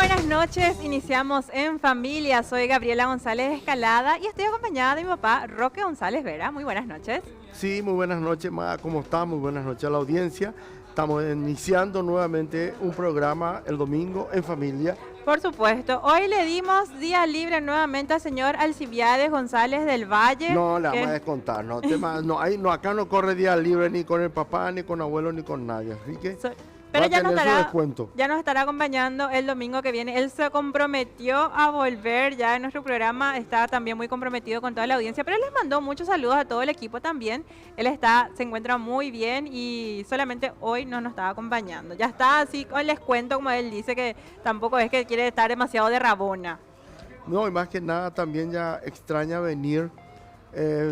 buenas noches, iniciamos en familia. Soy Gabriela González Escalada y estoy acompañada de mi papá, Roque González Vera. Muy buenas noches. Sí, muy buenas noches, Ma, ¿cómo está? Muy buenas noches a la audiencia. Estamos iniciando nuevamente un programa el domingo en familia. Por supuesto, hoy le dimos día libre nuevamente al señor Alcibiades González del Valle. No, le vamos a descontar, acá no corre día libre ni con el papá, ni con abuelo, ni con nadie. Así que Pero ya nos estará acompañando el domingo que viene. Él se comprometió a volver ya en nuestro programa. Está también muy comprometido con toda la audiencia. Pero él les mandó muchos saludos a todo el equipo también. Él se encuentra muy bien y solamente hoy no nos estaba acompañando. Ya está así, hoy les cuento, como él dice, que tampoco es que quiere estar demasiado de rabona. No, y más que nada también ya extraña venir.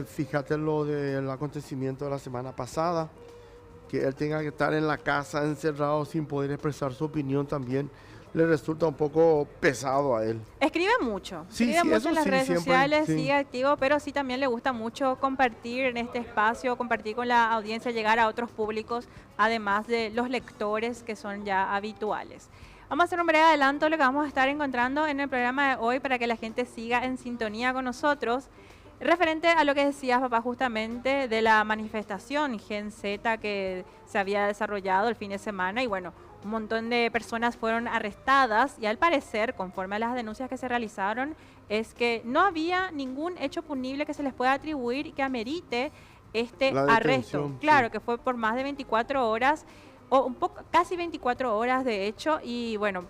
Fíjate lo del acontecimiento de la semana pasada. Que él tenga que estar en la casa encerrado sin poder expresar su opinión también le resulta un poco pesado a él. Escribe mucho, sí, escribe mucho en las redes siempre, sociales, sí. sigue activo, pero sí también le gusta mucho compartir en este espacio, compartir con la audiencia, llegar a otros públicos, además de los lectores que son ya habituales. Vamos a hacer un breve adelanto de lo que vamos a estar encontrando en el programa de hoy para que la gente siga en sintonía con nosotros. Referente a lo que decías, papá, justamente de la manifestación Gen Z que se había desarrollado el fin de semana y bueno, un montón de personas fueron arrestadas y al parecer, conforme a las denuncias que se realizaron, es que no había ningún hecho punible que se les pueda atribuir y que amerite este arresto. Claro, sí. Que fue por más de 24 horas. O casi 24 horas de hecho, y bueno,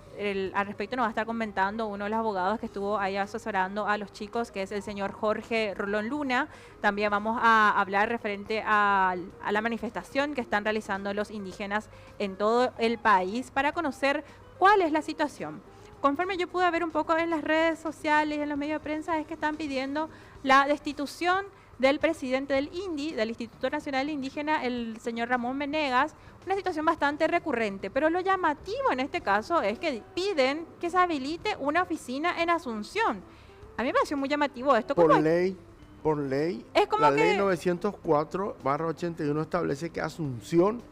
al respecto nos va a estar comentando uno de los abogados que estuvo ahí asesorando a los chicos, que es el señor Jorge Rolón Luna. También vamos a hablar referente a la manifestación que están realizando los indígenas en todo el país para conocer cuál es la situación. Conforme yo pude ver un poco en las redes sociales y en los medios de prensa, es que están pidiendo la destitución del presidente del INDI, del Instituto Nacional Indígena, el señor Ramón Venegas, una situación bastante recurrente, pero lo llamativo en este caso es que piden que se habilite una oficina en Asunción. A mí me pareció muy llamativo esto. Por ley, es como la ley 904/81 establece que Asunción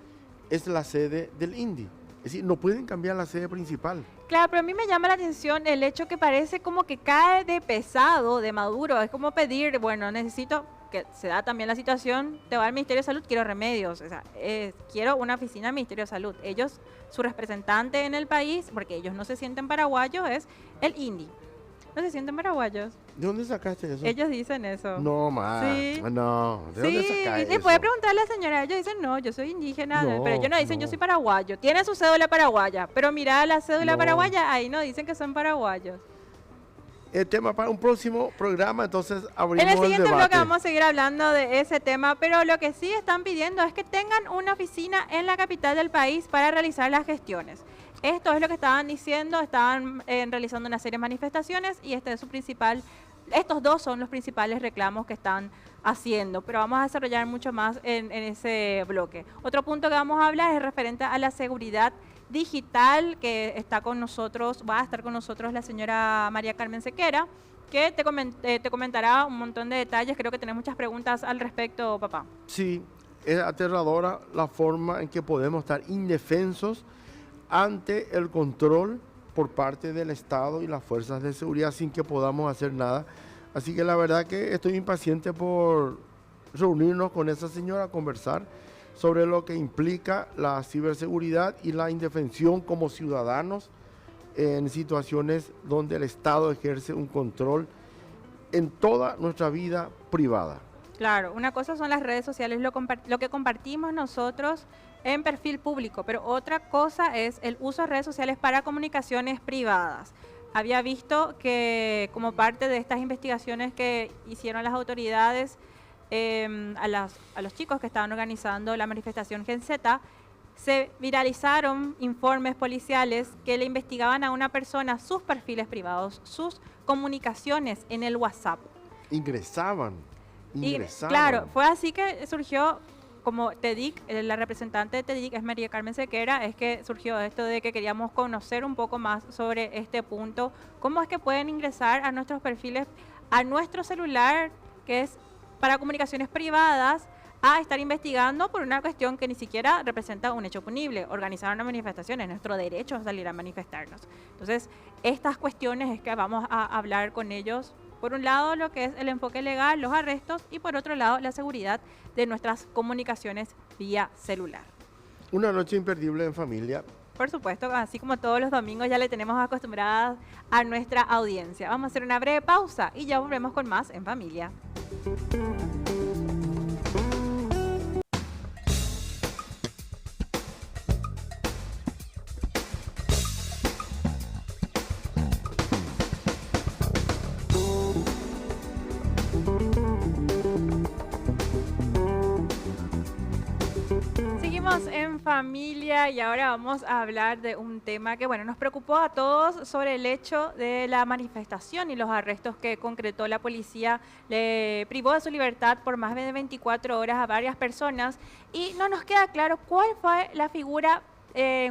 es la sede del INDI. Es decir, no pueden cambiar la sede principal. Claro, pero a mí me llama la atención el hecho que parece como que cae de pesado, de Maduro. Es como pedir, bueno, necesito que se da también la situación, te va al Ministerio de Salud, quiero remedios. O sea, quiero una oficina del Ministerio de Salud. Ellos, su representante en el país, porque ellos no se sienten paraguayos, es el INDI. No se sienten paraguayos. ¿De dónde sacaste eso? Ellos dicen eso. No, más. Sí. No, ¿de dónde sacaste eso? Sí, puede preguntarle a la señora. Ellos dicen, no, yo soy indígena, no, pero ellos no dicen, yo soy paraguayo. Tiene su cédula paraguaya, pero mira la cédula paraguaya, ahí no dicen que son paraguayos. El tema para un próximo programa, entonces abrimos el debate. En el siguiente bloque vamos a seguir hablando de ese tema, pero lo que sí están pidiendo es que tengan una oficina en la capital del país para realizar las gestiones. Esto es lo que estaban diciendo, estaban realizando una serie de manifestaciones y este es su principal. Estos dos son los principales reclamos que están haciendo, pero vamos a desarrollar mucho más en ese bloque. Otro punto que vamos a hablar es referente a la seguridad digital, que está con nosotros, va a estar con nosotros la señora María Carmen Sequera, que te comentará un montón de detalles. Creo que tenés muchas preguntas al respecto, papá. Sí, es aterradora la forma en que podemos estar indefensos ante el control por parte del Estado y las fuerzas de seguridad sin que podamos hacer nada. Así que la verdad que estoy impaciente por reunirnos con esa señora, conversar sobre lo que implica la ciberseguridad y la indefensión como ciudadanos en situaciones donde el Estado ejerce un control en toda nuestra vida privada. Claro, una cosa son las redes sociales, lo que compartimos nosotros en perfil público, pero otra cosa es el uso de redes sociales para comunicaciones privadas. Había visto que como parte de estas investigaciones que hicieron las autoridades a los chicos que estaban organizando la manifestación Gen Z, se viralizaron informes policiales que le investigaban a una persona sus perfiles privados, sus comunicaciones en el WhatsApp. Ingresaban. Claro, fue así que surgió, como TEDIC, la representante de TEDIC es María Carmen Sequera, es que surgió esto de que queríamos conocer un poco más sobre este punto, cómo es que pueden ingresar a nuestros perfiles, a nuestro celular, que es para comunicaciones privadas, a estar investigando por una cuestión que ni siquiera representa un hecho punible. Organizar una manifestación es nuestro derecho a salir a manifestarnos. Entonces, estas cuestiones es que vamos a hablar con ellos. Por un lado, lo que es el enfoque legal, los arrestos, y por otro lado, la seguridad de nuestras comunicaciones vía celular. Una noche imperdible en familia. Por supuesto, así como todos los domingos ya le tenemos acostumbradas a nuestra audiencia. Vamos a hacer una breve pausa y ya volvemos con más en familia. En familia y ahora vamos a hablar de un tema que nos preocupó a todos sobre el hecho de la manifestación y los arrestos que concretó la policía. Le privó de su libertad por más de 24 horas a varias personas y no nos queda claro cuál fue la figura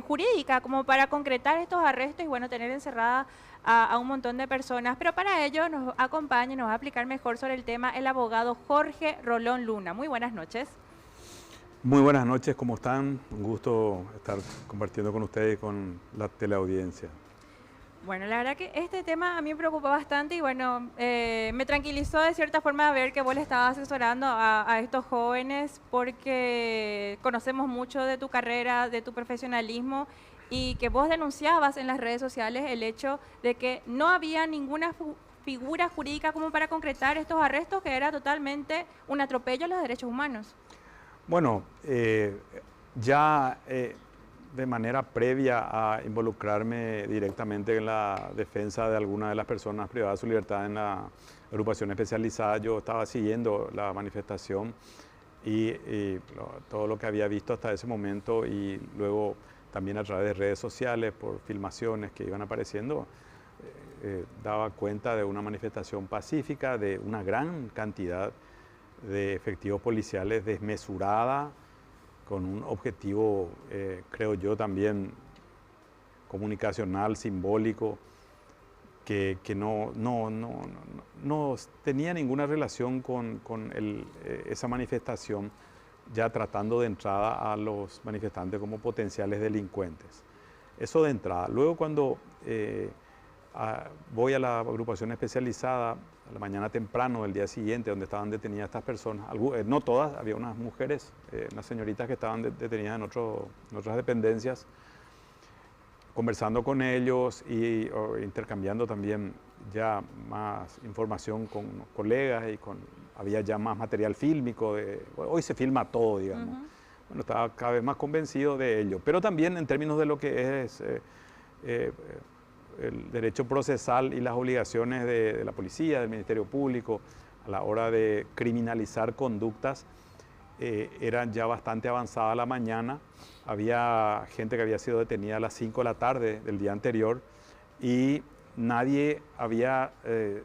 jurídica como para concretar estos arrestos y tener encerrada a un montón de personas. Pero para ello nos acompaña y nos va a explicar mejor sobre el tema el abogado Jorge Rolón Luna. Muy buenas noches. Muy buenas noches, ¿cómo están? Un gusto estar compartiendo con ustedes y con la teleaudiencia. Bueno, la verdad que este tema a mí me preocupó bastante y me tranquilizó de cierta forma ver que vos le estabas asesorando a estos jóvenes porque conocemos mucho de tu carrera, de tu profesionalismo y que vos denunciabas en las redes sociales el hecho de que no había ninguna figura jurídica como para concretar estos arrestos, que era totalmente un atropello a los derechos humanos. Bueno, de manera previa a involucrarme directamente en la defensa de alguna de las personas privadas de su libertad en la agrupación especializada, yo estaba siguiendo la manifestación y todo lo que había visto hasta ese momento y luego también a través de redes sociales, por filmaciones que iban apareciendo, daba cuenta de una manifestación pacífica, de una gran cantidad de efectivos policiales desmesurada, con un objetivo, creo yo, también comunicacional, simbólico, que no tenía ninguna relación con esa manifestación, ya tratando de entrada a los manifestantes como potenciales delincuentes. Eso de entrada. Luego cuando voy a la agrupación especializada, a la mañana temprano del día siguiente, donde estaban detenidas estas personas, no todas, había unas mujeres, unas señoritas que estaban detenidas en otras dependencias, conversando con ellos y intercambiando también ya más información con colegas y había ya más material fílmico, hoy se filma todo, digamos. Uh-huh. Bueno, estaba cada vez más convencido de ello, pero también en términos de lo que es el derecho procesal y las obligaciones de la policía, del Ministerio Público, a la hora de criminalizar conductas, eran ya bastante avanzada la mañana. Había gente que había sido detenida a las 5 de la tarde del día anterior y a nadie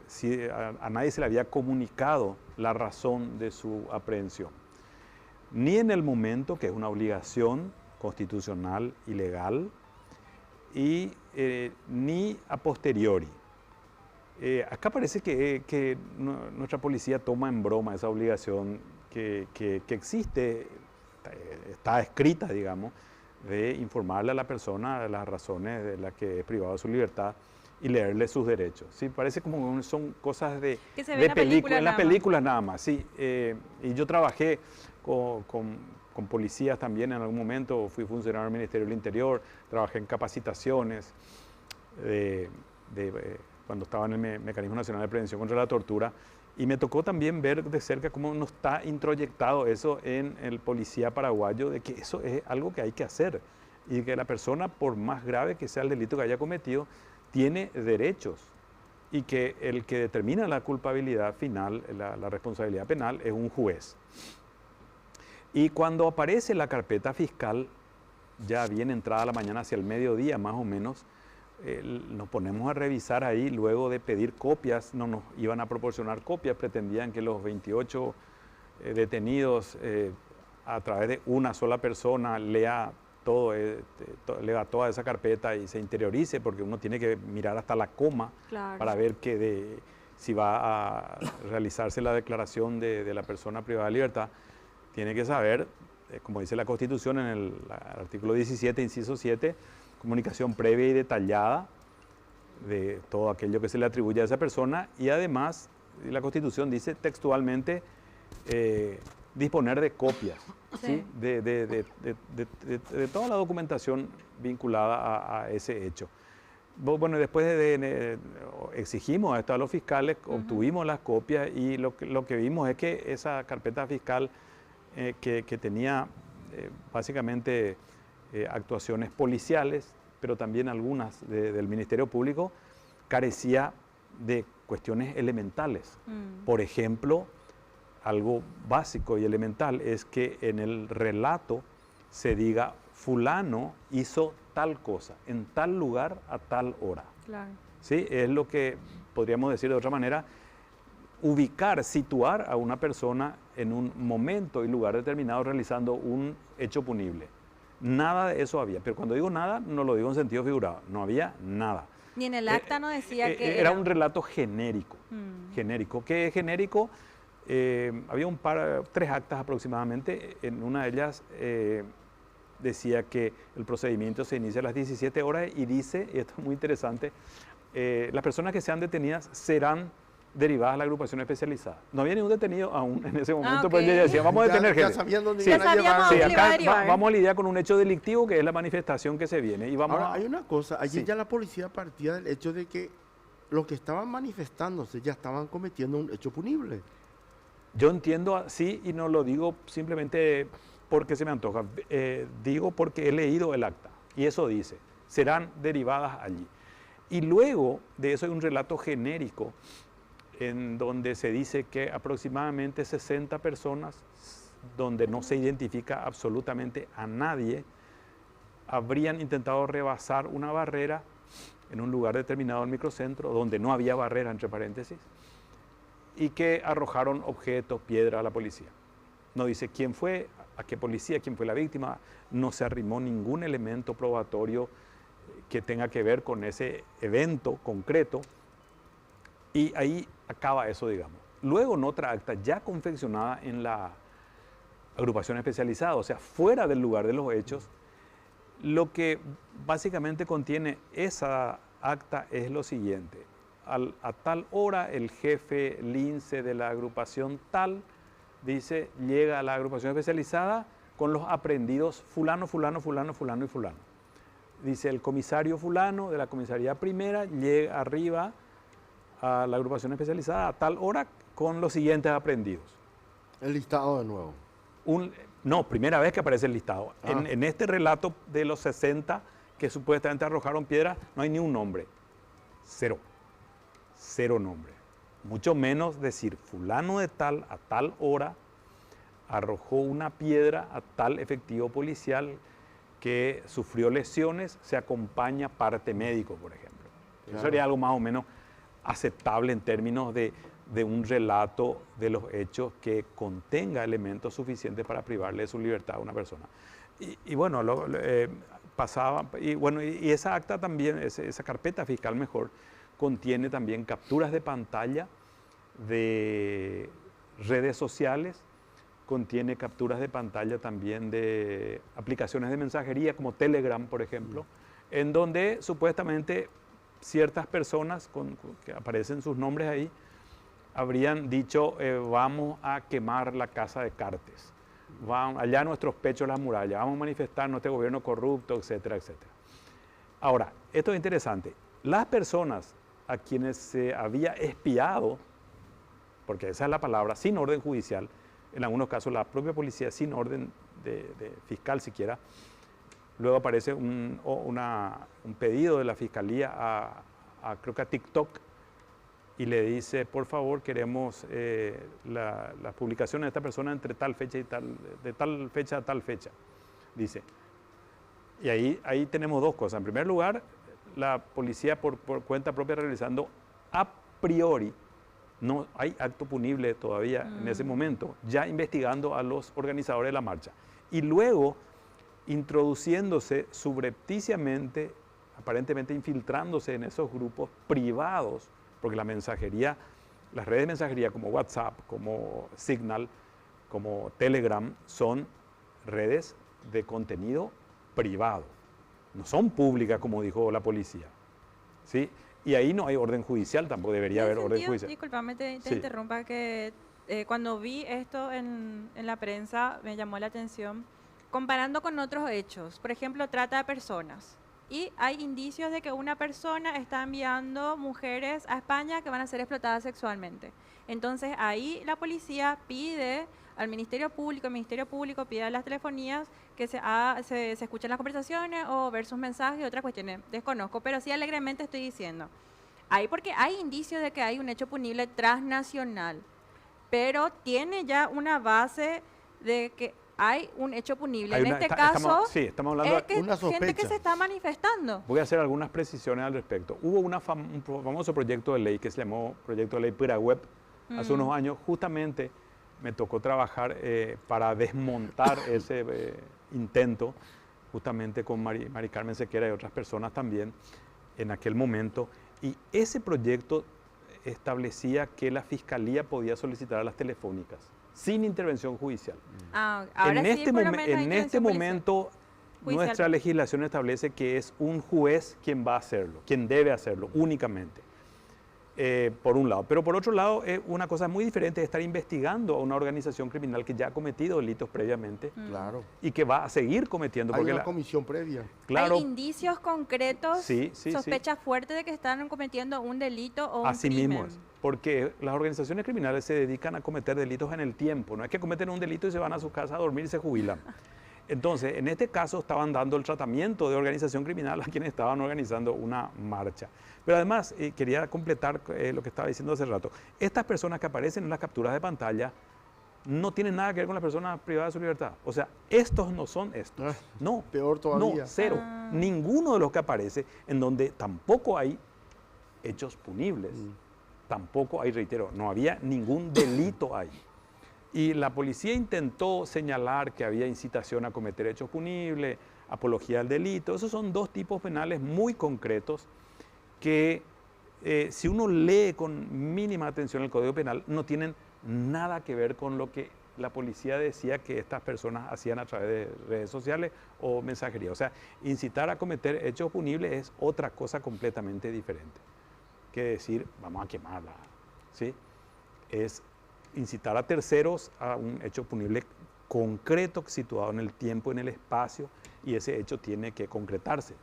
se le había comunicado la razón de su aprehensión. Ni en el momento, que es una obligación constitucional y legal, y ni a posteriori. Acá parece que nuestra policía toma en broma esa obligación que existe, está escrita, digamos, de informarle a la persona de las razones de las que es privado de su libertad y leerle sus derechos. Sí, parece como son cosas de película, en las películas nada más. Sí, y yo trabajé con policías también en algún momento, fui funcionario del Ministerio del Interior, trabajé en capacitaciones cuando estaba en el Mecanismo Nacional de Prevención contra la Tortura, y me tocó también ver de cerca cómo no está introyectado eso en el policía paraguayo, de que eso es algo que hay que hacer, y que la persona, por más grave que sea el delito que haya cometido, tiene derechos, y que el que determina la culpabilidad final, la responsabilidad penal, es un juez. Y cuando aparece la carpeta fiscal, ya bien entrada la mañana, hacia el mediodía más o menos, nos ponemos a revisar ahí, luego de pedir copias, no nos iban a proporcionar copias, pretendían que los 28 detenidos a través de una sola persona lea toda esa carpeta y se interiorice, porque uno tiene que mirar hasta la coma, claro, para ver si va a realizarse la declaración de la persona privada de libertad. tiene que saber, como dice la Constitución en el artículo 17, inciso 7, comunicación previa y detallada de todo aquello que se le atribuye a esa persona, y además la Constitución dice textualmente disponer de copias, ¿sí? De toda la documentación vinculada a ese hecho. Bueno, después exigimos esto a los fiscales, obtuvimos las copias, y lo que vimos es que esa carpeta fiscal que tenía básicamente actuaciones policiales, pero también algunas del Ministerio Público, carecía de cuestiones elementales. Por ejemplo, algo básico y elemental es que en el relato se diga fulano hizo tal cosa, en tal lugar, a tal hora. Claro. ¿Sí? Es lo que podríamos decir de otra manera, ubicar, situar a una persona en un momento y lugar determinado realizando un hecho punible. Nada de eso había, pero cuando digo nada, no lo digo en sentido figurado, no había nada. Ni en el acta no decía que era un relato genérico. Genérico. ¿Qué es genérico? Había 3 actas aproximadamente. En una de ellas decía que el procedimiento se inicia a las 17 horas y dice, y esto es muy interesante, las personas que sean detenidas serán derivadas a la agrupación especializada. No había ningún detenido aún en ese momento, pero ya decía, vamos a detener gente. Ya sabiendo dónde Sí, iban a llevar. sí, acá vamos a lidiar con un hecho delictivo que es la manifestación que se viene. Y vamos Ahora, hay una cosa, allí Sí. ya la policía partía del hecho de que los que estaban manifestándose ya estaban cometiendo un hecho punible. Yo entiendo así y no lo digo simplemente porque se me antoja. Digo porque he leído el acta y eso dice, serán derivadas allí. Y luego de eso hay un relato genérico en donde se dice que aproximadamente 60 personas, donde no se identifica absolutamente a nadie, habrían intentado rebasar una barrera en un lugar determinado del microcentro, donde no había barrera, entre paréntesis, y que arrojaron objetos, piedra a la policía. No dice quién fue, a qué policía, quién fue la víctima, no se arrimó ningún elemento probatorio que tenga que ver con ese evento concreto, y ahí acaba eso, digamos. Luego en otra acta ya confeccionada en la agrupación especializada, o sea, fuera del lugar de los hechos, lo que básicamente contiene esa acta es lo siguiente. A tal hora el jefe lince de la agrupación tal, dice, llega a la agrupación especializada con los aprehendidos fulano, fulano, fulano, fulano y fulano. Dice, el comisario fulano de la comisaría primera llega arriba a la agrupación especializada a tal hora con los siguientes aprehendidos. El listado de nuevo. No, primera vez que aparece el listado. En este relato de los 60 que supuestamente arrojaron piedra, no hay ni un nombre. Cero. Cero nombre. Mucho menos decir fulano de tal a tal hora arrojó una piedra a tal efectivo policial que sufrió lesiones, se acompaña parte médico, por ejemplo. Eso sería algo más o menos aceptable en términos de un relato de los hechos que contenga elementos suficientes para privarle de su libertad a una persona. Y bueno, pasaba, y bueno, y esa acta también, esa carpeta fiscal mejor, contiene también capturas de pantalla de redes sociales, contiene capturas de pantalla también de aplicaciones de mensajería como Telegram, por ejemplo, en donde supuestamente ciertas personas que aparecen sus nombres ahí habrían dicho vamos a quemar la casa de Cartes, allá nuestros pechos las murallas, vamos a manifestar este gobierno corrupto, etcétera, etcétera. Ahora, esto es interesante, las personas a quienes se había espiado, porque esa es la palabra, sin orden judicial, en algunos casos la propia policía sin orden de fiscal siquiera, luego aparece un pedido de la fiscalía creo que a TikTok y le dice, por favor, queremos las publicaciones de esta persona entre tal fecha y de tal fecha a tal fecha, dice. Y ahí tenemos dos cosas. En primer lugar, la policía por cuenta propia realizando a priori, no hay acto punible todavía en ese momento, ya investigando a los organizadores de la marcha. Y luego introduciéndose subrepticiamente, aparentemente infiltrándose en esos grupos privados, porque la mensajería, las redes de mensajería como WhatsApp, como Signal, como Telegram son redes de contenido privado, no son públicas como dijo la policía, ¿sí? Y ahí no hay orden judicial, tampoco debería haber orden judicial. Disculpame, te Sí. interrumpa, que cuando vi esto en la prensa me llamó la atención, comparando con otros hechos, por ejemplo, trata de personas. Y hay indicios de que una persona está enviando mujeres a España que van a ser explotadas sexualmente. Entonces ahí la policía pide al Ministerio Público, el Ministerio Público pide a las telefonías que se escuchen las conversaciones o ver sus mensajes y otras cuestiones. Desconozco, pero sí alegremente estoy diciendo. Ahí porque hay indicios de que hay un hecho punible transnacional, pero tiene ya una base de que hay un hecho punible. Hay En una- este está- caso, estamos hablando es que una gente que sospecha. se está manifestando. Voy a hacer algunas precisiones al respecto. Hubo un famoso proyecto de ley que se llamó Proyecto de Ley Piragüep hace unos años. Justamente me tocó trabajar para desmontar ese intento, justamente con Mari Carmen Sequera y otras personas también en aquel momento. Y ese proyecto establecía que la Fiscalía podía solicitar a las telefónicas sin intervención judicial. Ahora sí, por lo menos hay En este intervención policial. momento, Judicial. nuestra legislación establece que es un juez quien va a hacerlo, quien debe hacerlo únicamente, por un lado. Pero por otro lado, una cosa muy diferente es estar investigando a una organización criminal que ya ha cometido delitos previamente Claro. y que va a seguir cometiendo. Hay Porque una comisión previa. claro, Hay indicios concretos, Sí, sí, sospechas fuertes de que están cometiendo un delito o un así crimen. mismo es. Porque las organizaciones criminales se dedican a cometer delitos en el tiempo. No es que cometen un delito y se van a su casa a dormir y se jubilan. Entonces, en este caso estaban dando el tratamiento de organización criminal a quienes estaban organizando una marcha. Pero además, quería completar lo que estaba diciendo hace rato. Estas personas que aparecen en las capturas de pantalla no tienen nada que ver con las personas privadas de su libertad. O sea, estos no son estos. No. Peor todavía. No, cero. Ninguno de los que aparece, en donde tampoco hay hechos punibles. Tampoco hay, reitero, no había ningún delito ahí. Y la policía intentó señalar que había incitación a cometer hechos punibles, apología al delito. Esos son dos tipos penales muy concretos que si uno lee con mínima atención el Código Penal, no tienen nada que ver con lo que la policía decía que estas personas hacían a través de redes sociales o mensajería. O sea, incitar a cometer hechos punibles es otra cosa completamente diferente que decir, vamos a quemarla, ¿sí? Es incitar a terceros a un hecho punible concreto, situado en el tiempo, en el espacio, y ese hecho tiene que concretarse,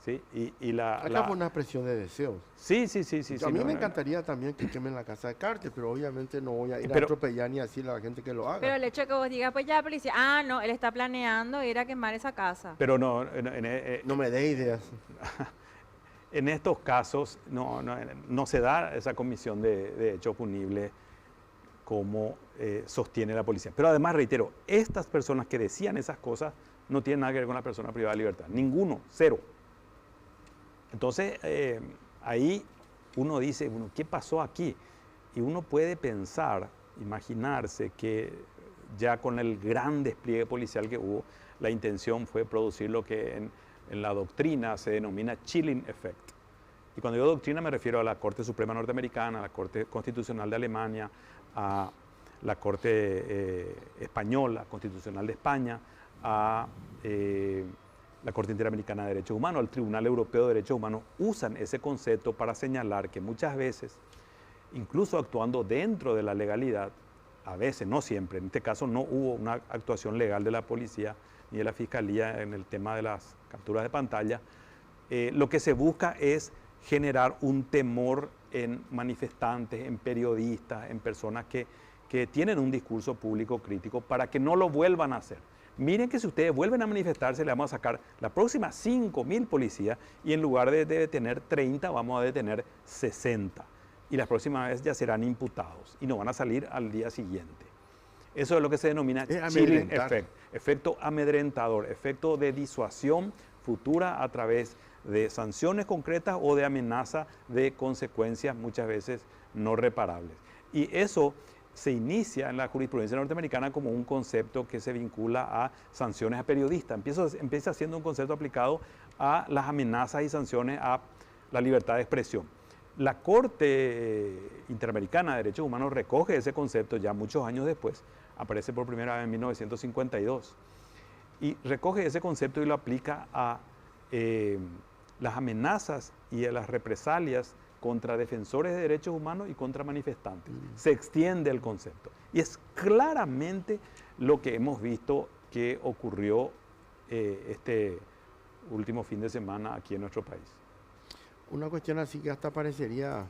¿sí? Acá fue una expresión de deseos. Sí. A mí me encantaría también que quemen la casa de Cartes, pero obviamente no voy a ir a atropellar ni a decirle a la gente que lo haga. Pero el hecho de que vos digas, pues ya la policía, no, él está planeando ir a quemar esa casa. Pero no, no me dé ideas. En estos casos no se da esa comisión de hecho punible como sostiene la policía. Pero además, reitero, estas personas que decían esas cosas no tienen nada que ver con la persona privada de libertad. Ninguno, cero. Entonces, ahí uno dice, bueno, ¿qué pasó aquí? Y uno puede pensar, imaginarse que ya con el gran despliegue policial que hubo, la intención fue producir lo que en la doctrina se denomina chilling effect. Y cuando digo doctrina me refiero a la Corte Suprema Norteamericana, a la Corte Constitucional de Alemania, a la Corte Española, Constitucional de España, a la Corte Interamericana de Derechos Humanos, al Tribunal Europeo de Derechos Humanos, usan ese concepto para señalar que muchas veces, incluso actuando dentro de la legalidad, a veces, no siempre, en este caso no hubo una actuación legal de la policía ni de la fiscalía en el tema de las capturas de pantalla, lo que se busca es generar un temor en manifestantes, en periodistas, en personas que tienen un discurso público crítico para que no lo vuelvan a hacer. Miren que si ustedes vuelven a manifestarse, le vamos a sacar la próxima 5.000 policías y en lugar de detener 30, vamos a detener 60. Y las próximas veces ya serán imputados y no van a salir al día siguiente. Eso es lo que se denomina chilling effect, efecto amedrentador, efecto de disuasión futura a través de sanciones concretas o de amenaza de consecuencias muchas veces no reparables. Y eso se inicia en la jurisprudencia norteamericana como un concepto que se vincula a sanciones a periodistas. Empieza siendo un concepto aplicado a las amenazas y sanciones a la libertad de expresión. La Corte Interamericana de Derechos Humanos recoge ese concepto ya muchos años después, aparece por primera vez en 1952. Y recoge ese concepto y lo aplica a las amenazas y a las represalias contra defensores de derechos humanos y contra manifestantes. Se extiende el concepto. Y es claramente lo que hemos visto que ocurrió este último fin de semana aquí en nuestro país. Una cuestión así que hasta parecería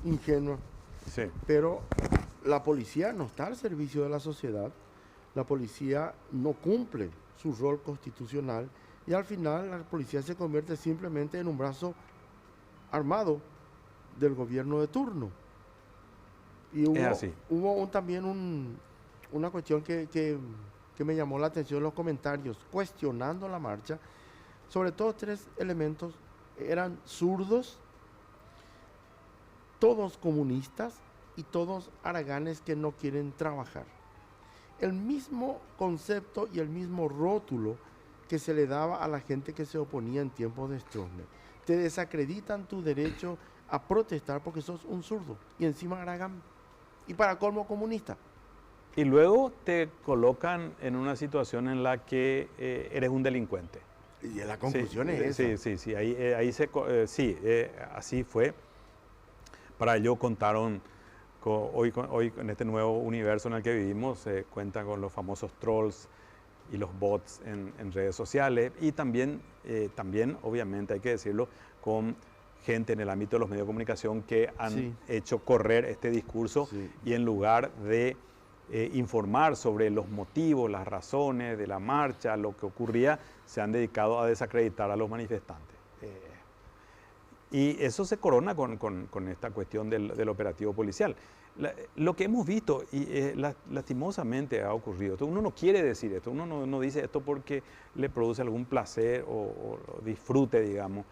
ingenua, Sí. pero la policía no está al servicio de la sociedad, la policía no cumple su rol constitucional y al final la policía se convierte simplemente en un brazo armado del gobierno de turno. Y Es así. hubo también una cuestión que me llamó la atención en los comentarios, cuestionando la marcha. Sobre todo 3 elementos: eran zurdos, todos comunistas y todos haraganes que no quieren trabajar. El mismo concepto y el mismo rótulo que se le daba a la gente que se oponía en tiempos de Stroessner. Te desacreditan tu derecho a protestar porque sos un zurdo y encima haragán y para colmo comunista. Y luego te colocan en una situación en la que eres un delincuente. Y la conclusión Sí, es esa. sí, así fue. Para ello contaron hoy en este nuevo universo en el que vivimos, cuentan con los famosos trolls y los bots en redes sociales y también, obviamente hay que decirlo, con gente en el ámbito de los medios de comunicación que han hecho correr este discurso y en lugar de informar sobre los motivos, las razones de la marcha, lo que ocurría, se han dedicado a desacreditar a los manifestantes. Y eso se corona con esta cuestión del operativo policial. Lo que hemos visto, y lastimosamente ha ocurrido, uno no quiere decir esto, uno no dice esto porque le produce algún placer o disfrute, digamos,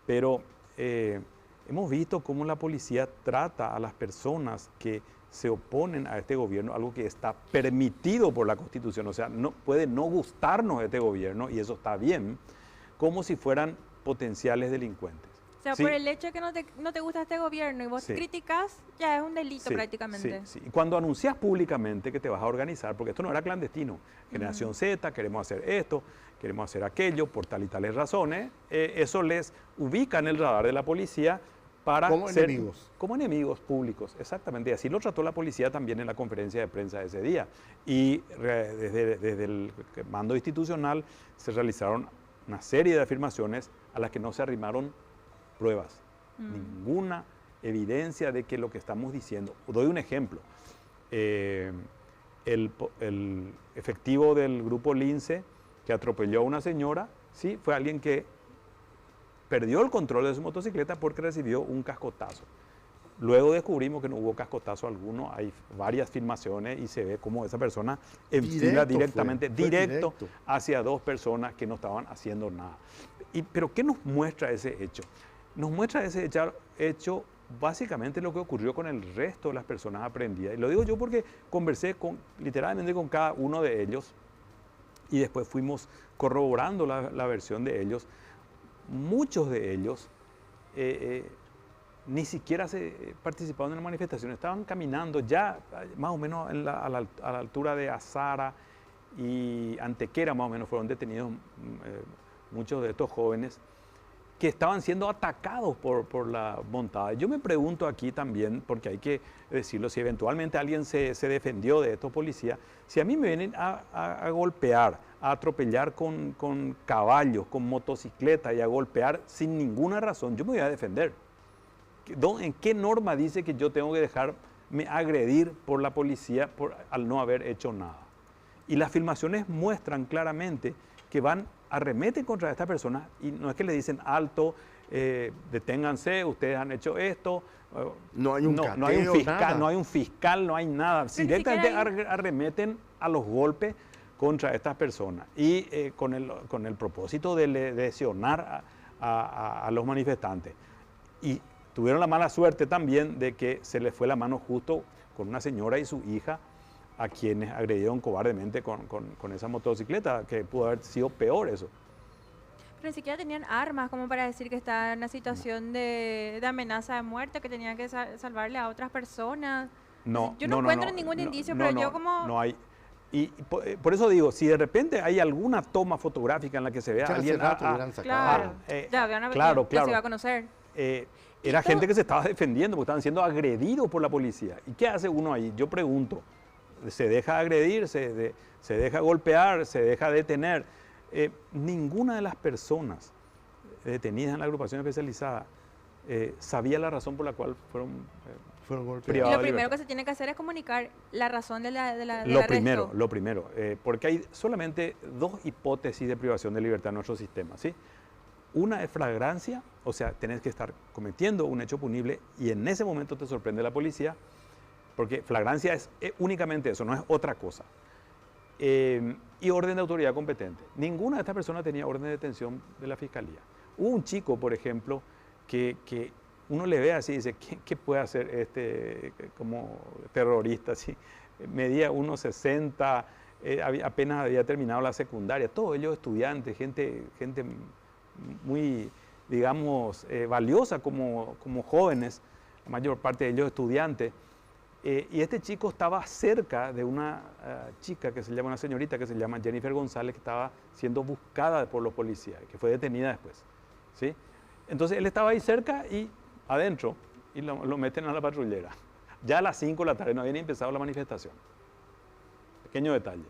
pero hemos visto cómo la policía trata a las personas que se oponen a este gobierno, algo que está permitido por la Constitución, o sea, no puede no gustarnos este gobierno, y eso está bien, como si fueran potenciales delincuentes. O sea, por el hecho de que no te gusta este gobierno y vos criticas, ya es un delito prácticamente. Sí. Y cuando anuncias públicamente que te vas a organizar, porque esto no era clandestino, Generación Z, queremos hacer esto, queremos hacer aquello, por tal y tales razones, eso les ubica en el radar de la policía para como ser enemigos. Como enemigos públicos, exactamente. Y así lo trató la policía también en la conferencia de prensa de ese día. Y desde el mando institucional se realizaron una serie de afirmaciones a las que no se arrimaron pruebas, ninguna evidencia de que lo que estamos diciendo. Doy un ejemplo. El efectivo del grupo Lince que atropelló a una señora, sí, fue alguien que perdió el control de su motocicleta porque recibió un cascotazo. Luego descubrimos que no hubo cascotazo alguno, hay varias filmaciones y se ve cómo esa persona enfila directamente, directo hacia 2 personas que no estaban haciendo nada. ¿Pero qué nos muestra ese hecho? Nos muestra ese hecho básicamente lo que ocurrió con el resto de las personas aprehendidas. Y lo digo yo porque conversé literalmente con cada uno de ellos y después fuimos corroborando la versión de ellos. Muchos de ellos ni siquiera participaron en la manifestación, estaban caminando ya más o menos a la altura de Azara y Antequera, más o menos fueron detenidos muchos de estos jóvenes que estaban siendo atacados por la montada. Yo me pregunto aquí también, porque hay que decirlo, si eventualmente alguien se defendió de estos policías, si a mí me vienen a golpear, a atropellar con caballos, con motocicleta y a golpear sin ninguna razón, yo me voy a defender. ¿En qué norma dice que yo tengo que dejarme agredir por la policía al no haber hecho nada? Y las filmaciones muestran claramente que arremeten contra estas personas y no es que le dicen alto, deténganse, ustedes han hecho esto. No hay un cateo, no hay un fiscal, nada. No hay un fiscal, no hay nada. Directamente arremeten a los golpes contra estas personas y con el propósito de lesionar a los manifestantes. Y tuvieron la mala suerte también de que se les fue la mano justo con una señora y su hija a quienes agredieron cobardemente con esa motocicleta, que pudo haber sido peor eso. Pero ni siquiera tenían armas como para decir que estaban en una situación de amenaza de muerte, que tenían que salvarle a otras personas. No, yo no encuentro ningún indicio, pero yo como... por eso digo, si de repente hay alguna toma fotográfica en la que se vea Ya alguien... hace rato hubieran sacado. Claro, ya vean claro, que se va claro. a conocer. Era gente que se estaba defendiendo porque estaban siendo agredidos por la policía. ¿Y qué hace uno ahí? Yo pregunto, ¿se deja agredir, se deja golpear, se deja detener? Ninguna de las personas detenidas en la agrupación especializada sabía la razón por la cual fueron golpeados. Y privados lo de primero libertad. que se tiene que hacer es comunicar la razón del Lo primero, porque hay solamente dos hipótesis de privación de libertad en nuestro sistema, ¿sí? Una es flagrancia, o sea, tenés que estar cometiendo un hecho punible y en ese momento te sorprende la policía, porque flagrancia es únicamente eso, no es otra cosa. Y orden de autoridad competente. Ninguna de estas personas tenía orden de detención de la fiscalía. Hubo un chico, por ejemplo, que uno le ve así y dice, ¿qué puede hacer este como terrorista? Así? Medía 1,60, apenas había terminado la secundaria, todos ellos estudiantes, gente muy, digamos, valiosa como jóvenes, la mayor parte de ellos estudiantes. Y este chico estaba cerca de una chica una señorita que se llama Jennifer González, que estaba siendo buscada por los policías, que fue detenida después, ¿sí? Entonces él estaba ahí cerca y adentro, y lo meten a la patrullera. Ya a las 5 de la tarde no había ni empezado la manifestación. Pequeño detalle.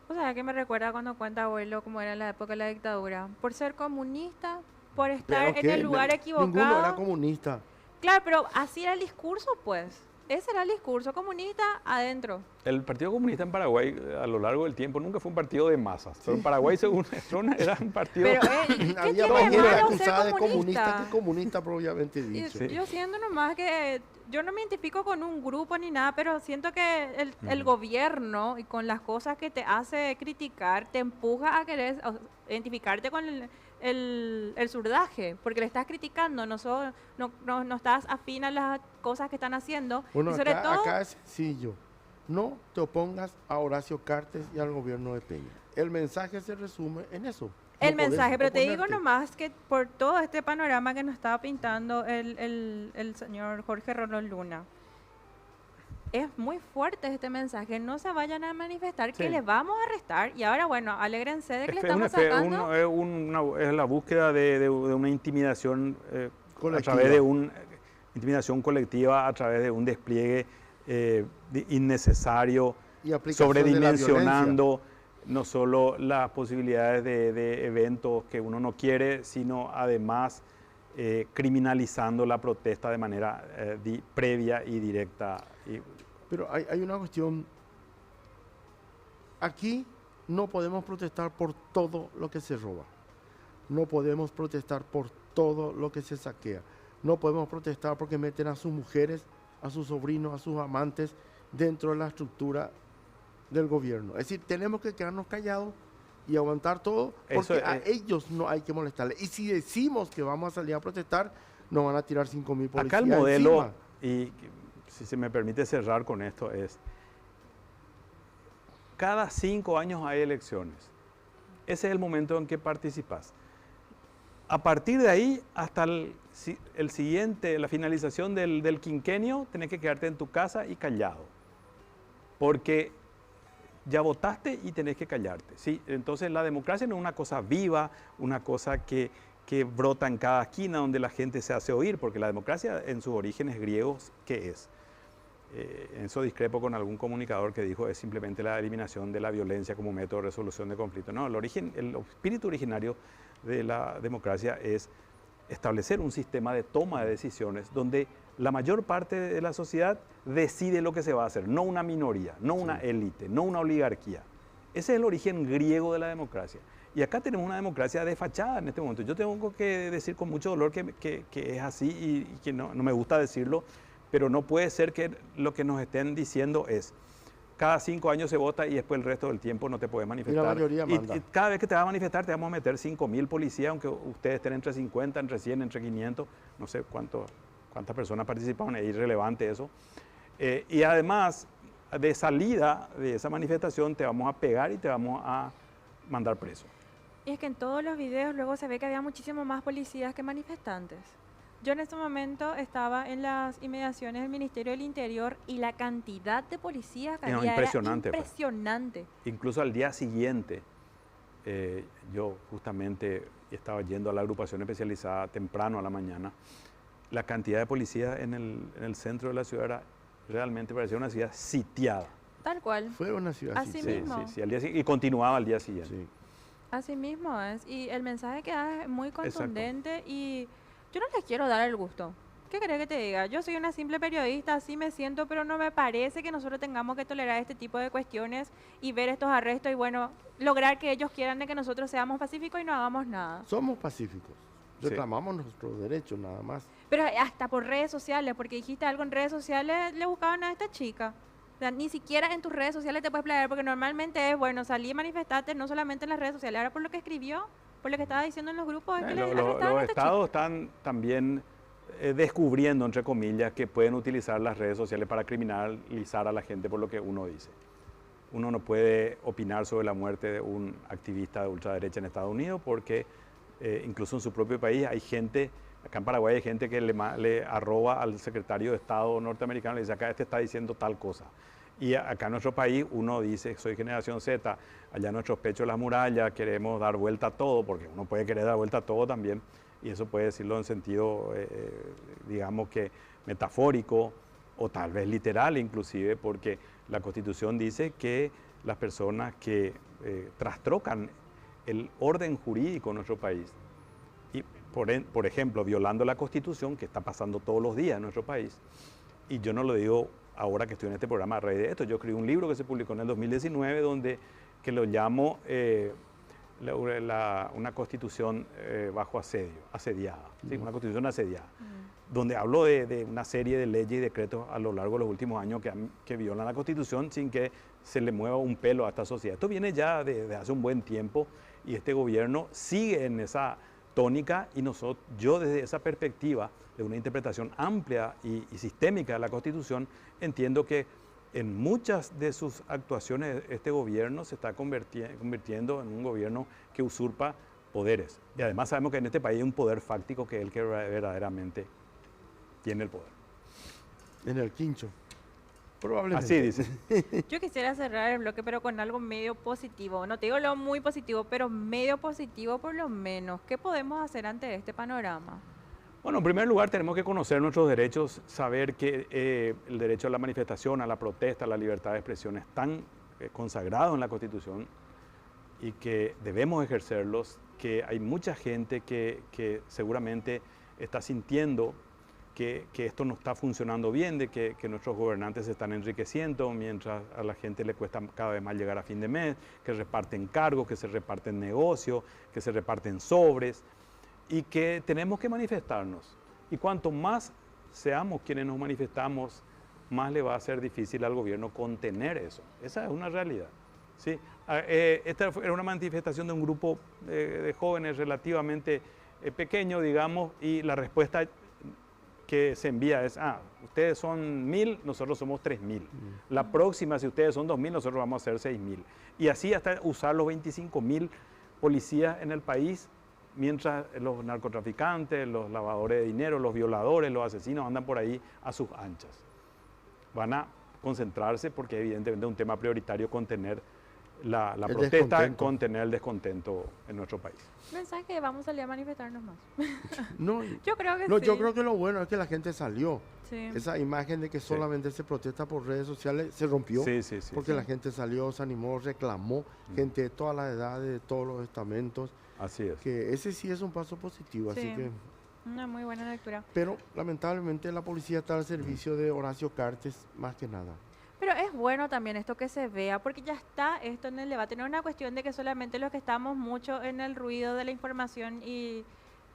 O sea, que me recuerda cuando cuenta abuelo cómo era en la época de la dictadura. Por ser comunista, por estar en el lugar equivocado. Ninguno era comunista. Claro, pero así era el discurso, pues. Ese era el discurso comunista adentro. El Partido Comunista en Paraguay, a lo largo del tiempo, nunca fue un partido de masas. Pero en Paraguay, según Strona, era un partido... Pero, ¿qué Había tiene más de gente malo acusada ser de comunista comunista? que comunista propiamente Y dicho. Sí. yo siento nomás que yo no me identifico con un grupo ni nada, pero siento que el gobierno y con las cosas que te hace criticar te empuja a querer identificarte con el surdaje, porque le estás criticando, no estás afín a las cosas que están haciendo. Bueno, y sobre todo, acá es sencillo. No te opongas a Horacio Cartes y al gobierno de Peña. El mensaje se resume en eso. el No podés mensaje, pero te digo oponerte. nomás que por todo este panorama que nos estaba pintando el señor Jorge Rolón Luna, es muy fuerte este mensaje. No se vayan a manifestar, que Sí. les vamos a arrestar. Y ahora, bueno, alégrense de que le Es estamos sacando. es la búsqueda de una intimidación a Colectiva. través de una intimidación colectiva, a través de un despliegue innecesario, Y aplicación de la sobredimensionando no solo las posibilidades de eventos que uno no quiere, sino además criminalizando la protesta de manera previa y directa. Pero hay una cuestión. Aquí no podemos protestar por todo lo que se roba. No podemos protestar por todo lo que se saquea. No podemos protestar porque meten a sus mujeres, a sus sobrinos, a sus amantes dentro de la estructura del gobierno. Es decir, tenemos que quedarnos callados y aguantar todo porque a ellos no hay que molestarles. Y si decimos que vamos a salir a protestar, nos van a tirar 5.000 policías Acá el modelo, encima. y si se me permite cerrar con esto, es cada 5 años hay elecciones. Ese es el momento en que participas. A partir de ahí, hasta el siguiente, la finalización del quinquenio, tenés que quedarte en tu casa y callado. Porque ya votaste y tenés que callarte, ¿sí? Entonces la democracia no es una cosa viva, una cosa que brota en cada esquina donde la gente se hace oír, porque la democracia en sus orígenes griegos, ¿qué es? En eso discrepo con algún comunicador que dijo es simplemente la eliminación de la violencia como método de resolución de conflictos. No, el espíritu originario de la democracia es establecer un sistema de toma de decisiones donde la mayor parte de la sociedad decide lo que se va a hacer, no una minoría, no una élite, no una oligarquía. Ese es el origen griego de la democracia. Y acá tenemos una democracia desfachada en este momento. Yo tengo que decir con mucho dolor que es así y que no me gusta decirlo, pero no puede ser que lo que nos estén diciendo es cada 5 años se vota y después el resto del tiempo no te puedes manifestar. Y la mayoría manda. Y cada vez que te vas a manifestar te vamos a meter 5.000 policías, aunque ustedes estén entre 50, entre 100, entre 500, no sé cuántas personas participaron, es irrelevante eso. Y además, de salida de esa manifestación te vamos a pegar y te vamos a mandar preso. Y es que en todos los videos luego se ve que había muchísimo más policías que manifestantes. Yo en este momento estaba en las inmediaciones del Ministerio del Interior y la cantidad de policías que No, había impresionante, era pues. impresionante. Incluso al día siguiente, yo justamente estaba yendo a la agrupación especializada temprano a la mañana. La cantidad de policías en el centro de la ciudad era realmente parecía una ciudad sitiada. Tal cual. Fue una ciudad Así sitiada. mismo. Sí, al día siguiente, y continuaba al día siguiente. Sí. Así mismo es. Y el mensaje que da es muy contundente y yo no les quiero dar el gusto. ¿Qué querés que te diga? Yo soy una simple periodista, así me siento, pero no me parece que nosotros tengamos que tolerar este tipo de cuestiones y ver estos arrestos y bueno, lograr que ellos quieran de que nosotros seamos pacíficos y no hagamos nada. Somos pacíficos. Sí. Reclamamos nuestros derechos nada más. Pero hasta por redes sociales, porque dijiste algo en redes sociales, le buscaban a esta chica. O sea, ni siquiera en tus redes sociales te puedes playar, porque normalmente es, bueno, salir y manifestarte no solamente en las redes sociales, ahora por lo que escribió, por lo que estaba diciendo en los grupos, es que le arrestaban a Los esta estados están también descubriendo, entre comillas, que pueden utilizar las redes sociales para criminalizar a la gente por lo que uno dice. Uno no puede opinar sobre la muerte de un activista de ultraderecha en Estados Unidos porque incluso en su propio país hay gente, acá en Paraguay hay gente que le arroba al secretario de Estado norteamericano y le dice, acá este está diciendo tal cosa. Y acá en nuestro país uno dice, soy generación Z, allá en nuestros pechos las murallas, queremos dar vuelta a todo, porque uno puede querer dar vuelta a todo también, y eso puede decirlo en sentido, digamos que metafórico, o tal vez literal inclusive, porque la Constitución dice que las personas que trastrocan el orden jurídico en nuestro país, y por ejemplo, violando la Constitución, que está pasando todos los días en nuestro país, y yo no lo digo ahora que estoy en este programa a raíz de esto, yo escribí un libro que se publicó en el 2019 que lo llamo una constitución bajo asedio, asediada, ¿sí? Una constitución asediada, donde hablo de una serie de leyes y decretos a lo largo de los últimos años que violan la Constitución sin que se le mueva un pelo a esta sociedad. Esto viene ya de hace un buen tiempo y este gobierno sigue en esa tónica y yo desde esa perspectiva de una interpretación amplia y sistémica de la Constitución entiendo que en muchas de sus actuaciones este gobierno se está convirtiendo en un gobierno que usurpa poderes. Y además sabemos que en este país hay un poder fáctico que es el que verdaderamente tiene el poder. En el quincho. Probablemente. Así dice. Yo quisiera cerrar el bloque, pero con algo medio positivo. No te digo lo muy positivo, pero medio positivo por lo menos. ¿Qué podemos hacer ante este panorama? Bueno, en primer lugar tenemos que conocer nuestros derechos, saber que el derecho a la manifestación, a la protesta, a la libertad de expresión están consagrados en la Constitución y que debemos ejercerlos, que hay mucha gente que seguramente está sintiendo que esto no está funcionando bien, de que nuestros gobernantes se están enriqueciendo mientras a la gente le cuesta cada vez más llegar a fin de mes, que reparten cargos, que se reparten negocios, que se reparten sobres y que tenemos que manifestarnos. Y cuanto más seamos quienes nos manifestamos, más le va a ser difícil al gobierno contener eso. Esa es una realidad. ¿Sí? Esta era una manifestación de un grupo de jóvenes relativamente pequeño, digamos, y la respuesta que se envía es, ustedes son 1000, nosotros somos 3000. La próxima, si ustedes son 2000, nosotros vamos a ser 6000. Y así hasta usar los 25.000 policías en el país, mientras los narcotraficantes, los lavadores de dinero, los violadores, los asesinos andan por ahí a sus anchas. Van a concentrarse porque evidentemente es un tema prioritario contener la protesta, contener el descontento en nuestro país. Mensaje que vamos a salir a manifestarnos más. No, yo creo que no, sí. yo creo que lo bueno es que la gente salió. Sí. Esa imagen de que solamente se protesta por redes sociales se rompió. Sí, porque la gente salió, se animó, reclamó, gente de todas las edades, de todos los estamentos. Así es. Que ese sí es un paso positivo, Sí. así que... Una muy buena lectura. Pero lamentablemente la policía está al servicio de Horacio Cartes más que nada. Pero es bueno también esto que se vea, porque ya está esto en el debate. No es una cuestión de que solamente los que estamos mucho en el ruido de la información y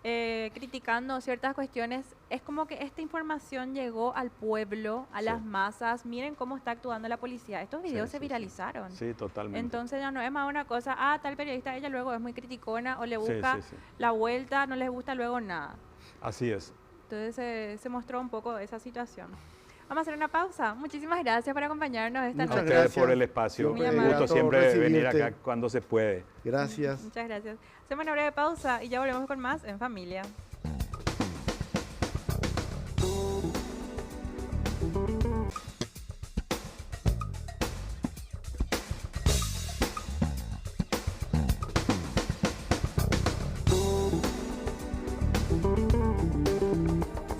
criticando ciertas cuestiones, es como que esta información llegó al pueblo, a las masas. Miren cómo está actuando la policía. Estos videos se viralizaron. Sí, totalmente. Entonces ya no es más una cosa, tal periodista, ella luego es muy criticona o le busca sí. la vuelta, no les gusta luego nada. Así es. Entonces se mostró un poco esa situación. Vamos a hacer una pausa. Muchísimas gracias por acompañarnos esta Muchas noche. Gracias por el espacio. Muy Un amable. gusto siempre Grato venir recibirte. acá cuando se puede. Gracias. Muchas gracias. Hacemos una breve pausa y ya volvemos con más en familia.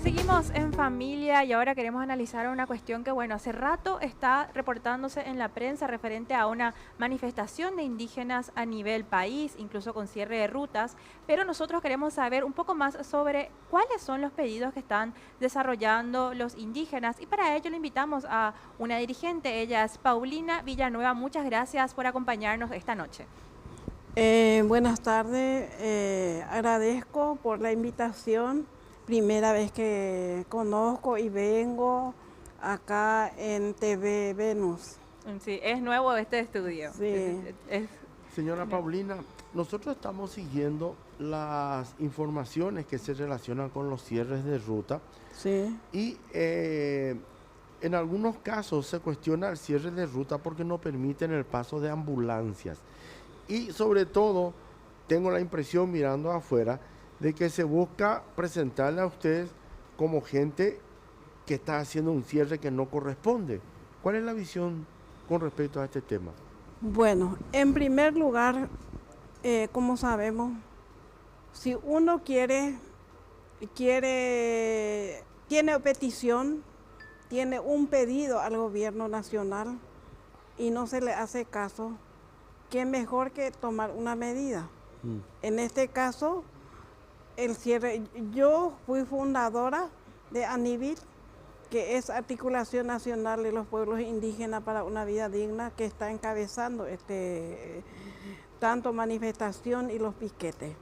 Seguimos en familia y ahora queremos analizar una cuestión que, bueno, hace rato está reportándose en la prensa referente a una manifestación de indígenas a nivel país, incluso con cierre de rutas, pero nosotros queremos saber un poco más sobre cuáles son los pedidos que están desarrollando los indígenas y para ello le invitamos a una dirigente, ella es Paulina Villanueva. Muchas gracias por acompañarnos esta noche. Buenas tardes, agradezco por la invitación. Primera vez que conozco y vengo acá en TV Venus. Sí, es nuevo este estudio. Sí. Señora Paulina, nosotros estamos siguiendo las informaciones que se relacionan con los cierres de ruta Sí. y en algunos casos se cuestiona el cierre de ruta porque no permiten el paso de ambulancias. Y sobre todo, tengo la impresión mirando afuera de que se busca presentarle a ustedes como gente que está haciendo un cierre que no corresponde. ¿Cuál es la visión con respecto a este tema? Bueno, en primer lugar, como sabemos, si uno tiene petición, tiene un pedido al gobierno nacional y no se le hace caso, ¿qué mejor que tomar una medida? En este caso, el cierre, yo fui fundadora de ANIVIL, que es Articulación Nacional de los Pueblos Indígenas para una Vida Digna, que está encabezando tanto manifestación y los piquetes.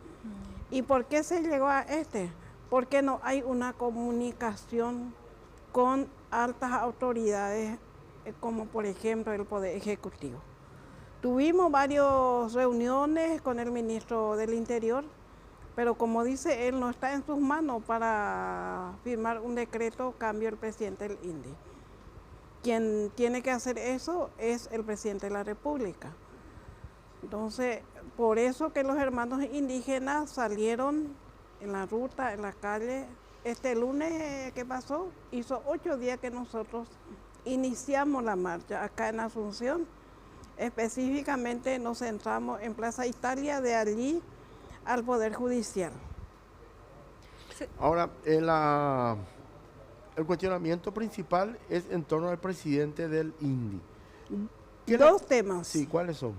¿Y por qué se llegó a Porque no hay una comunicación con altas autoridades, como por ejemplo el Poder Ejecutivo. Tuvimos varias reuniones con el ministro del Interior, pero como dice él, no está en sus manos para firmar un decreto cambio el presidente del INDI. Quien tiene que hacer eso es el presidente de la República. Entonces, por eso que los hermanos indígenas salieron en la ruta, en la calle. Este lunes que pasó, hizo 8 días que nosotros iniciamos la marcha acá en Asunción. Específicamente nos centramos en Plaza Italia, de allí al Poder Judicial. Ahora, el cuestionamiento principal es en torno al presidente del INDI. Dos temas. Sí, ¿cuáles son?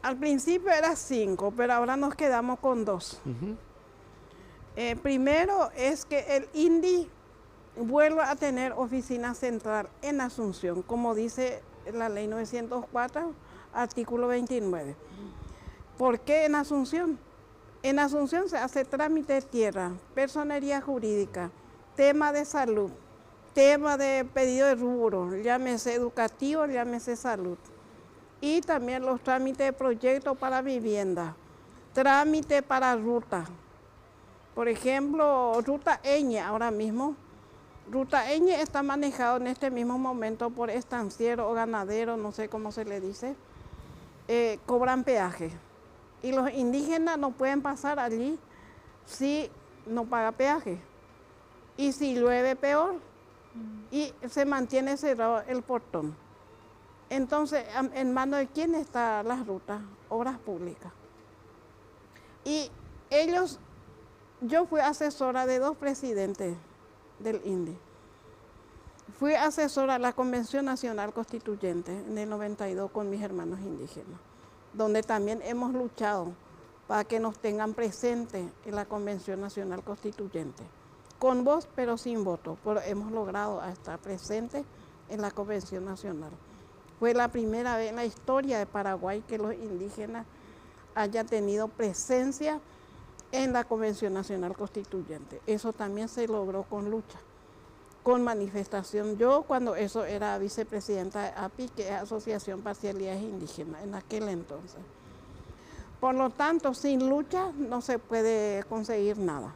Al principio era 5, pero ahora nos quedamos con 2. Primero es que el INDI vuelva a tener oficina central en Asunción, como dice la ley 904, artículo 29. ¿Por qué en Asunción? En Asunción se hace trámite de tierra, personería jurídica, tema de salud, tema de pedido de rubro, llámese educativo, llámese salud. Y también los trámites de proyecto para vivienda, trámite para ruta. Por ejemplo, Ruta Eñe ahora mismo. Ruta Eñe está manejado en este mismo momento por estanciero o ganadero, no sé cómo se le dice. Cobran peaje. Y los indígenas no pueden pasar allí si no paga peaje. Y si llueve, peor. Y se mantiene cerrado el portón. Entonces, ¿en manos de quién están las rutas? Obras públicas. Y ellos, yo fui asesora de 2 presidentes del INDI. Fui asesora de la Convención Nacional Constituyente en el 92 con mis hermanos indígenas, donde también hemos luchado para que nos tengan presentes en la Convención Nacional Constituyente. Con voz, pero sin voto, pero hemos logrado estar presentes en la Convención Nacional. Fue la primera vez en la historia de Paraguay que los indígenas hayan tenido presencia en la Convención Nacional Constituyente. Eso también se logró con lucha, con manifestación. Yo cuando eso era vicepresidenta de API, que es Asociación Parcialidades Indígenas, en aquel entonces. Por lo tanto, sin lucha no se puede conseguir nada.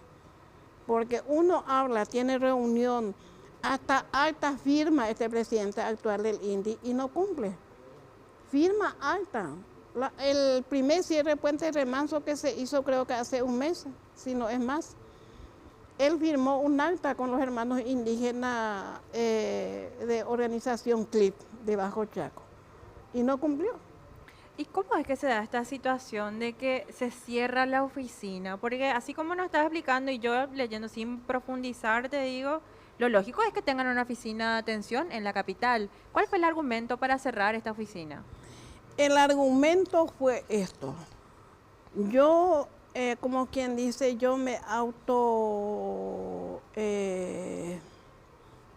Porque uno habla, tiene reunión, hasta alta firma este presidente actual del INDI y no cumple. Firma alta. El primer cierre de Puente Remanso que se hizo creo que hace un mes, si no es más. él firmó un acta con los hermanos indígenas de organización CLIP de Bajo Chaco y no cumplió. ¿Y cómo es que se da esta situación de que se cierra la oficina? Porque así como nos estás explicando y yo leyendo sin profundizar, te digo, lo lógico es que tengan una oficina de atención en la capital. ¿Cuál fue el argumento para cerrar esta oficina? El argumento fue esto. Yo, como quien dice, yo me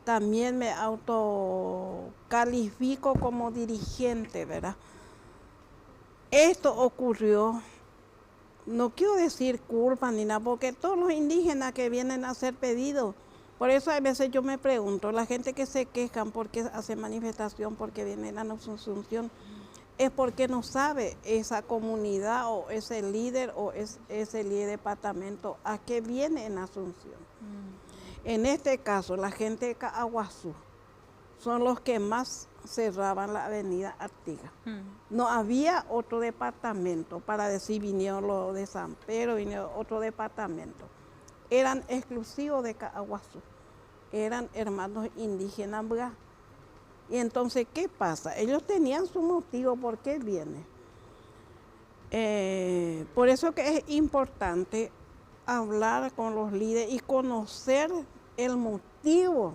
también me autocalifico como dirigente, ¿verdad? Esto ocurrió, no quiero decir culpa ni nada, porque todos los indígenas que vienen a hacer pedidos, por eso a veces yo me pregunto, la gente que se quejan porque hace manifestación, porque vienen a la Asunción, es porque no sabe esa comunidad o ese líder o ese líder de departamento a qué viene en Asunción. En este caso, la gente de Caaguazú son los que más cerraban la avenida Artigas. No había otro departamento para decir vinieron los de San Pedro, vinieron otro departamento. Eran exclusivos de Caaguazú, eran hermanos indígenas. Y entonces, ¿qué pasa? Ellos tenían su motivo por qué viene. Por eso que es importante hablar con los líderes y conocer el motivo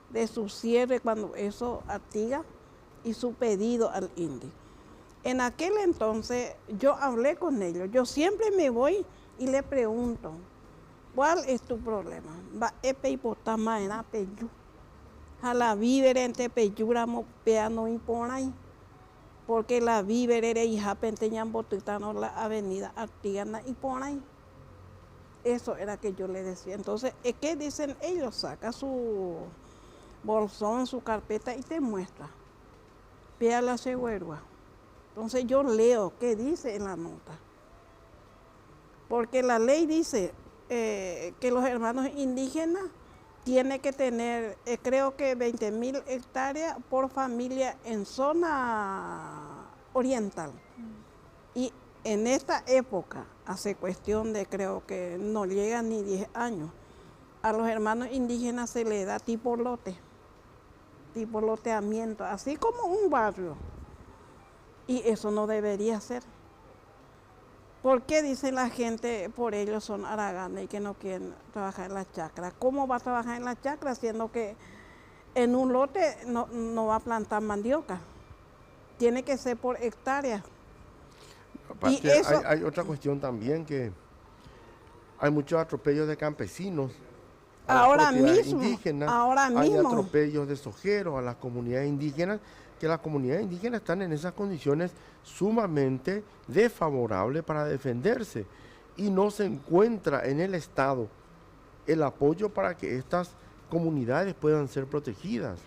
de su cierre cuando eso Artigas y su pedido al INDI. En aquel entonces yo hablé con ellos, yo siempre me voy y le pregunto, ¿cuál es tu problema? Va epe hipotama en apeyu. A la víver en tepeyuramo peano y por ahí. Porque la víver era hija penteñan botitano la avenida Artigas y por ahí. Eso era que yo le decía. Entonces, ¿qué dicen ellos? Saca su bolsón, su carpeta y te muestra. Vea la següerua. Entonces yo leo qué dice en la nota. Porque la ley dice que los hermanos indígenas tienen que tener, creo que 20.000 hectáreas por familia en zona oriental. Y en esta época, hace cuestión de creo que no llega ni 10 años, a los hermanos indígenas se le da tipo loteamiento, así como un barrio. Y eso no debería ser. ¿Por qué dice la gente por ellos son haraganes y que no quieren trabajar en la chacra? ¿Cómo va a trabajar en la chacra siendo que en un lote no va a plantar mandioca? Tiene que ser por hectáreas. Aparte, y eso, hay otra cuestión también, que hay muchos atropellos de campesinos. Ahora mismo, hay atropellos de sojeros a las comunidades indígenas, que las comunidades indígenas están en esas condiciones sumamente desfavorables para defenderse y no se encuentra en el Estado el apoyo para que estas comunidades puedan ser protegidas.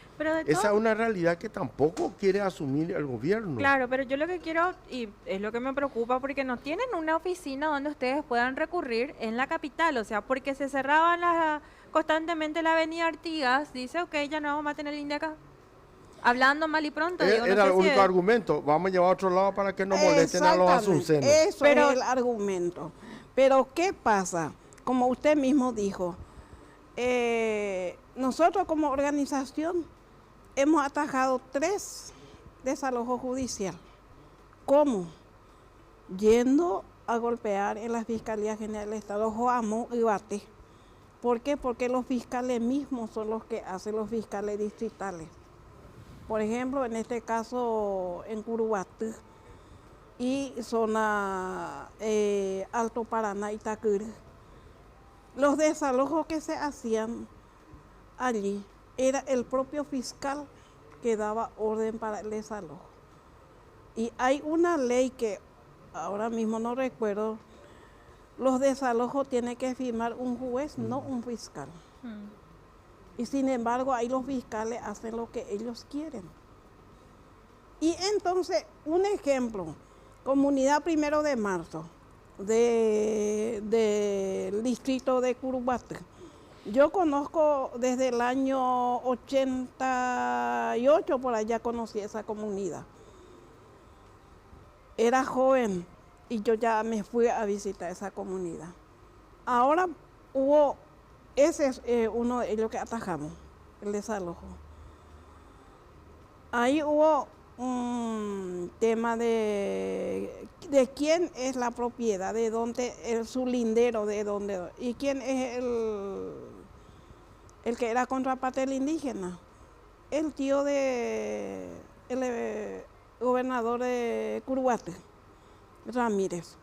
Esa es una realidad que tampoco quiere asumir el gobierno. Claro, pero yo lo que quiero, y es lo que me preocupa, porque no tienen una oficina donde ustedes puedan recurrir en la capital, o sea, porque se cerraban constantemente la avenida Artigas, dice, ok, ya no vamos a tener INDI acá. Hablando mal y pronto. Digo, era el único argumento, vamos a llevar a otro lado para que no molesten a los asuncenos. Eso es el argumento. Pero ¿qué pasa? Como usted mismo dijo, nosotros como organización hemos atajado 3 desalojos judiciales. ¿Cómo? Yendo a golpear en la Fiscalía General del Estado, Joamo y Bate. ¿Por qué? Porque los fiscales mismos son los que hacen los fiscales distritales. Por ejemplo, en este caso en Curubatú y zona Alto Paraná y Tacur. Los desalojos que se hacían allí era el propio fiscal que daba orden para el desalojo. Y hay una ley que ahora mismo no recuerdo, los desalojos tiene que firmar un juez, no un fiscal. Y sin embargo, ahí los fiscales hacen lo que ellos quieren. Y entonces, un ejemplo, Comunidad 1 de Marzo, del distrito de Curubatú. Yo conozco desde el año 88, por allá conocí esa comunidad. Era joven y yo ya me fui a visitar esa comunidad. Ahora hubo Ese es uno de ellos que atajamos, el desalojo. Ahí hubo un tema de quién es la propiedad, de dónde, su lindero, de dónde, y quién es el que era contraparte del indígena. El tío de el gobernador de Curuguate, Ramírez.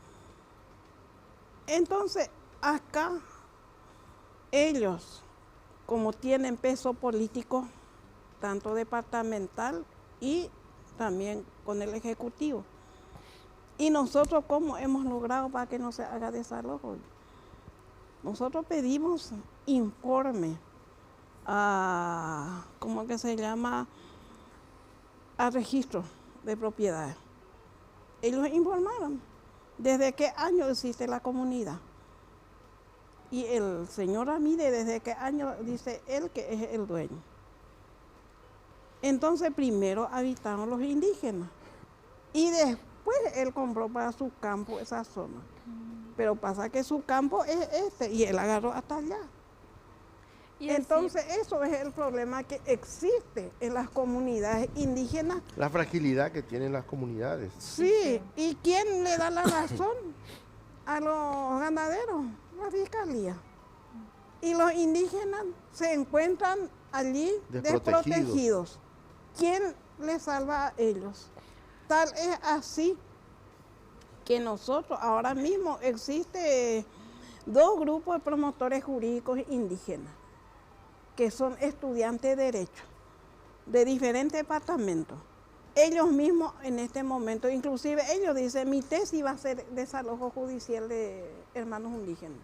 Entonces, acá ellos, como tienen peso político, tanto departamental y también con el Ejecutivo. Y nosotros, ¿cómo hemos logrado para que no se haga desalojo? Nosotros pedimos informe a, ¿cómo que se llama? A registro de propiedades. Ellos informaron desde qué año existe la comunidad. Y el señor Ramírez, desde qué año dice él que es el dueño. Entonces primero habitaron los indígenas y después él compró para su campo esa zona. Pero pasa que su campo es este y él agarró hasta allá. Y entonces eso es el problema que existe en las comunidades indígenas. La fragilidad que tienen las comunidades. Sí, ¿y quién le da la razón a los ganaderos? La fiscalía. Y los indígenas se encuentran allí desprotegidos. ¿Quién les salva a ellos? Tal es así que nosotros ahora mismo existe 2 grupos de promotores jurídicos indígenas que son estudiantes de Derecho de diferentes departamentos. Ellos mismos en este momento, inclusive ellos dicen, mi tesis va a ser desalojo judicial de hermanos indígenas.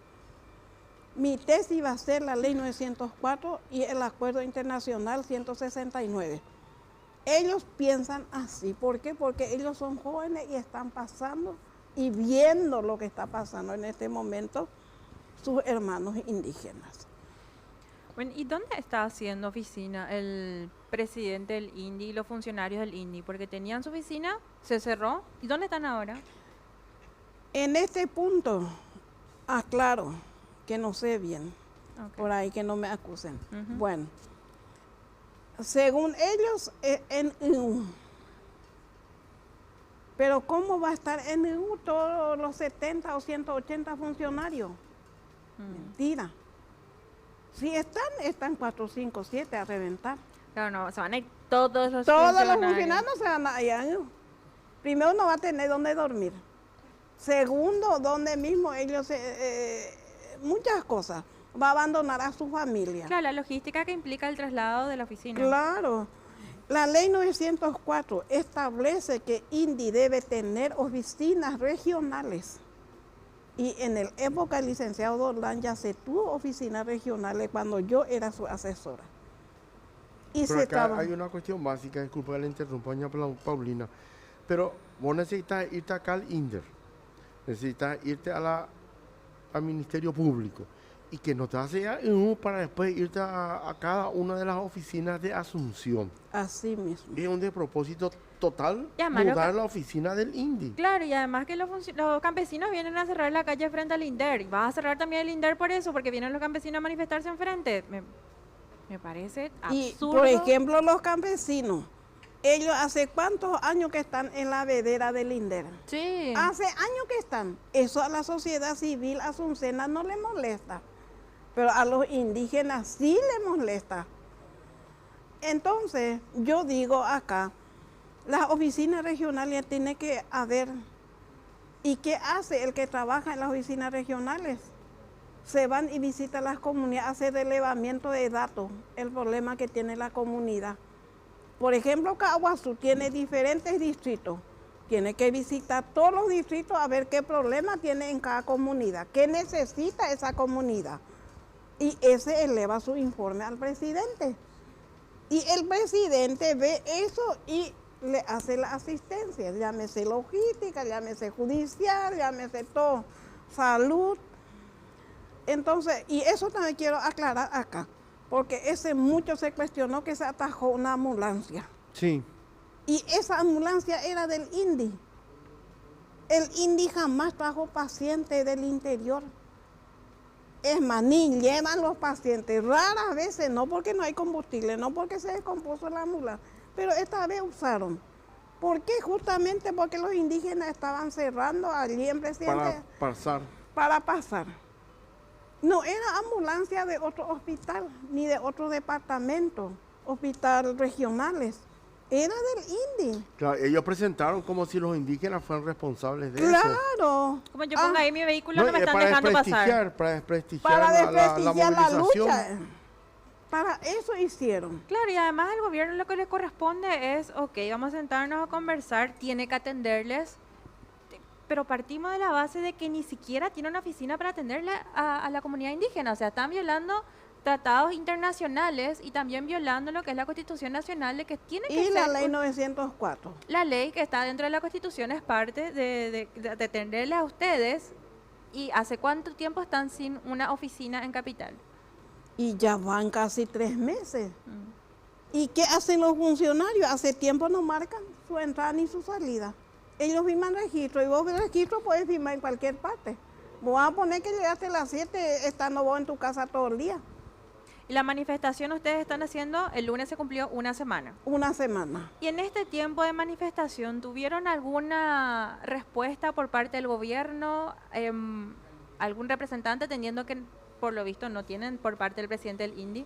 Mi tesis va a ser la ley 904 y el acuerdo internacional 169. Ellos piensan así. ¿Por qué? Porque ellos son jóvenes y están pasando y viendo lo que está pasando en este momento sus hermanos indígenas. Bueno, ¿y dónde está haciendo oficina el presidente del INDI y los funcionarios del INDI? Porque tenían su oficina, se cerró. ¿Y dónde están ahora? En este punto, aclaro que no sé bien, por ahí que no me acusen. Bueno, según ellos, en EU. Pero ¿cómo va a estar en EU todos los 70 o 180 funcionarios? Mentira. Si están 4, 5, 7 a reventar. Claro, no, se van a ir todos los funcionarios se van a ir. Primero, no va a tener dónde dormir. Segundo, donde mismo ellos, muchas cosas. Va a abandonar a su familia. Claro, la logística que implica el traslado de la oficina. Claro. La ley 904 establece que INDI debe tener oficinas regionales. Y en la época del licenciado Doldán ya se tuvo oficinas regionales cuando yo era su asesora. Y pero acá hay una cuestión básica, disculpa que le interrumpa, doña Paulina, pero vos necesitas irte acá al INDER, necesitas irte al Ministerio Público y que no te vas a ir para después irte a cada una de las oficinas de Asunción. Así mismo. Es un despropósito total mudar la oficina del INDI. Claro, y además que los campesinos vienen a cerrar la calle frente al INDER. Y vas a cerrar también el INDER por eso, porque vienen los campesinos a manifestarse enfrente. Me parece absurdo. Y, por ejemplo, los campesinos, ellos hace cuántos años que están en la vedera del INDER. Sí. Hace años que están. Eso a la sociedad civil asuncena no le molesta, pero a los indígenas sí les molesta. Entonces, yo digo acá, las oficinas regionales tienen que haber. ¿Y qué hace el que trabaja en las oficinas regionales? Se van y visitan las comunidades, hace relevamiento de datos, el problema que tiene la comunidad. Por ejemplo, Caguazú tiene diferentes distritos. Tiene que visitar todos los distritos a ver qué problema tiene en cada comunidad, qué necesita esa comunidad. Y ese eleva su informe al presidente. Y el presidente ve eso y le hace la asistencia, llámese logística, llámese judicial, llámese todo, salud. Entonces, y eso también quiero aclarar acá, porque mucho se cuestionó que se atajó una ambulancia. Sí. Y esa ambulancia era del INDI. El INDI jamás trajo pacientes del interior. Es más, ni llevan los pacientes, raras veces, no porque no hay combustible, no porque se descompuso la ambulancia, pero esta vez usaron. ¿Por qué? Justamente porque los indígenas estaban cerrando allí en Presidente. Para pasar. No era ambulancia de otro hospital, ni de otro departamento, hospital regionales. Era del INDI. Claro, ellos presentaron como si los indígenas fueran responsables de eso. Claro. Como yo ponga ahí mi vehículo, no me están para dejando pasar. Para desprestigiar la movilización. lucha. Para eso hicieron. Claro, y además al gobierno lo que le corresponde es, ok, vamos a sentarnos a conversar, tiene que atenderles, pero partimos de la base de que ni siquiera tiene una oficina para atenderle a la comunidad indígena. O sea, están violando tratados internacionales y también violando lo que es la Constitución Nacional de que tiene que y ser... la ley 904. La ley que está dentro de la Constitución es parte de atenderles a ustedes. ¿Y hace cuánto tiempo están sin una oficina en Capital? Y ya van casi 3 meses. ¿Y qué hacen los funcionarios? Hace tiempo no marcan su entrada ni su salida. Ellos firman registro y vos el registro puedes firmar en cualquier parte. Vos vas a poner que llegaste a las 7 estando vos en tu casa todo el día. Y la manifestación ustedes están haciendo, el lunes se cumplió una semana. Una semana. Y en este tiempo de manifestación, ¿tuvieron alguna respuesta por parte del gobierno? ¿Algún representante, teniendo que por lo visto no tienen por parte del presidente del INDI?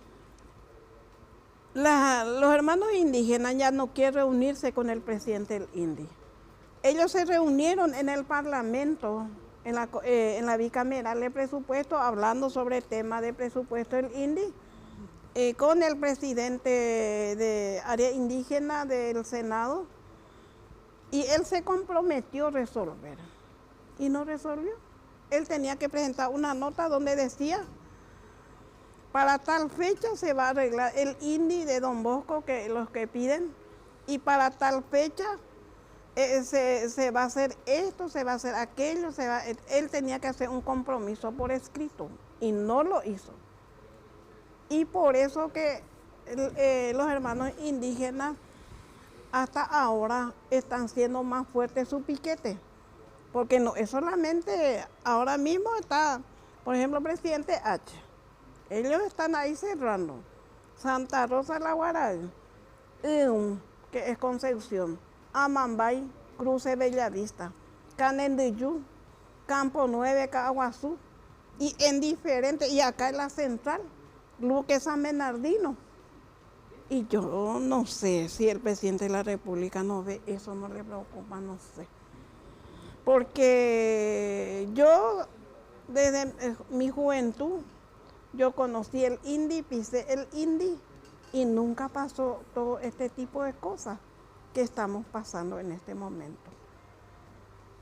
Los hermanos indígenas ya no quieren reunirse con el presidente del INDI. Ellos se reunieron en el Parlamento, en la bicameral de presupuesto, hablando sobre el tema de presupuesto del INDI, con el presidente de área indígena del Senado, y él se comprometió a resolver, y no resolvió. Él tenía que presentar una nota donde decía, para tal fecha se va a arreglar el INDI de Don Bosco, que los que piden, y para tal fecha se va a hacer esto, se va a hacer aquello, él tenía que hacer un compromiso por escrito, y no lo hizo. Y por eso que los hermanos indígenas hasta ahora están siendo más fuertes su piquete. Porque no es solamente, ahora mismo está, por ejemplo, el presidente H. Ellos están ahí cerrando. Santa Rosa la Guaral, que es Concepción, Amambay, Cruce Bellavista, Canendeyú, Campo 9, Caguazú, y en diferentes, y acá en la central, Luque San Bernardino. Y yo no sé si el presidente de la República no ve eso, no le preocupa, no sé. Porque yo, desde mi juventud, yo conocí el INDI, pisé el INDI y nunca pasó todo este tipo de cosas que estamos pasando en este momento.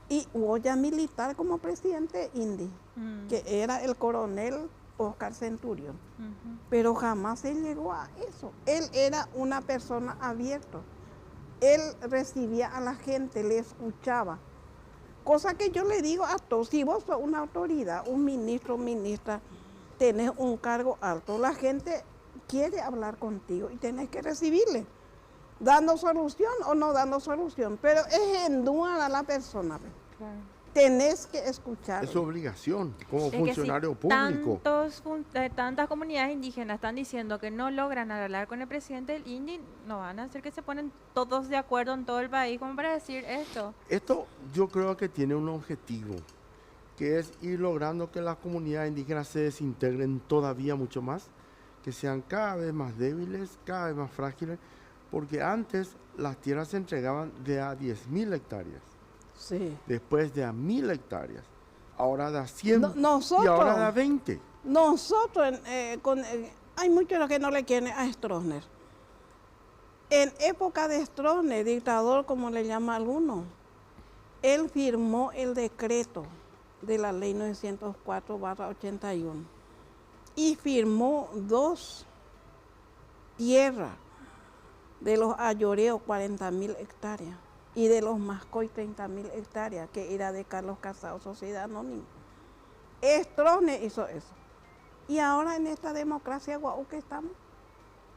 Y hubo ya militar como presidente INDI, que era el coronel Oscar Centurión, pero jamás se llegó a eso. Él era una persona abierta, él recibía a la gente, le escuchaba. Cosa que yo le digo a todos, si vos sos una autoridad, un ministro, ministra, tenés un cargo alto, la gente quiere hablar contigo y tenés que recibirle, dando solución o no dando solución, pero es en duda a la persona. Claro. Tenés que escuchar. Es su obligación como funcionario público. Tantas comunidades indígenas están diciendo que no logran hablar con el presidente del INDI, no van a hacer que se ponen todos de acuerdo en todo el país como para decir esto. Esto yo creo que tiene un objetivo, que es ir logrando que las comunidades indígenas se desintegren todavía mucho más, que sean cada vez más débiles, cada vez más frágiles, porque antes las tierras se entregaban de a 10.000 hectáreas. Sí. Después de a 1.000 hectáreas, ahora da 100 nosotros, y ahora da 20. Nosotros, hay muchos que no le quieren a Stroessner. En época de Stroessner, dictador como le llama alguno, él firmó el decreto de la ley 904/81 y firmó 2 tierras de los ayoreos, 40.000 hectáreas. Y de los Mascoy, 30.000 hectáreas, que era de Carlos Casado, Sociedad Anónima. Stroessner hizo eso. Y ahora en esta democracia guau que estamos,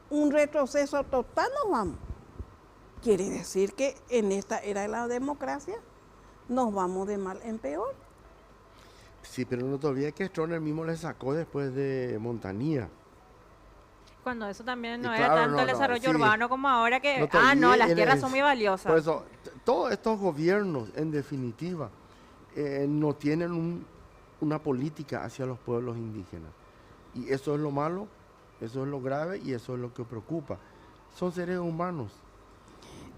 un retroceso total nos vamos. Quiere decir que en esta era de la democracia nos vamos de mal en peor. Sí, pero no te olvides que Stroessner mismo le sacó después de Montanía. Cuando eso también no Y era claro, tanto el desarrollo sí. urbano como ahora que, No te no, olvides, las tierras en son el- muy valiosas. Por eso, todos estos gobiernos, en definitiva, no tienen una política hacia los pueblos indígenas. Y eso es lo malo, eso es lo grave y eso es lo que preocupa. Son seres humanos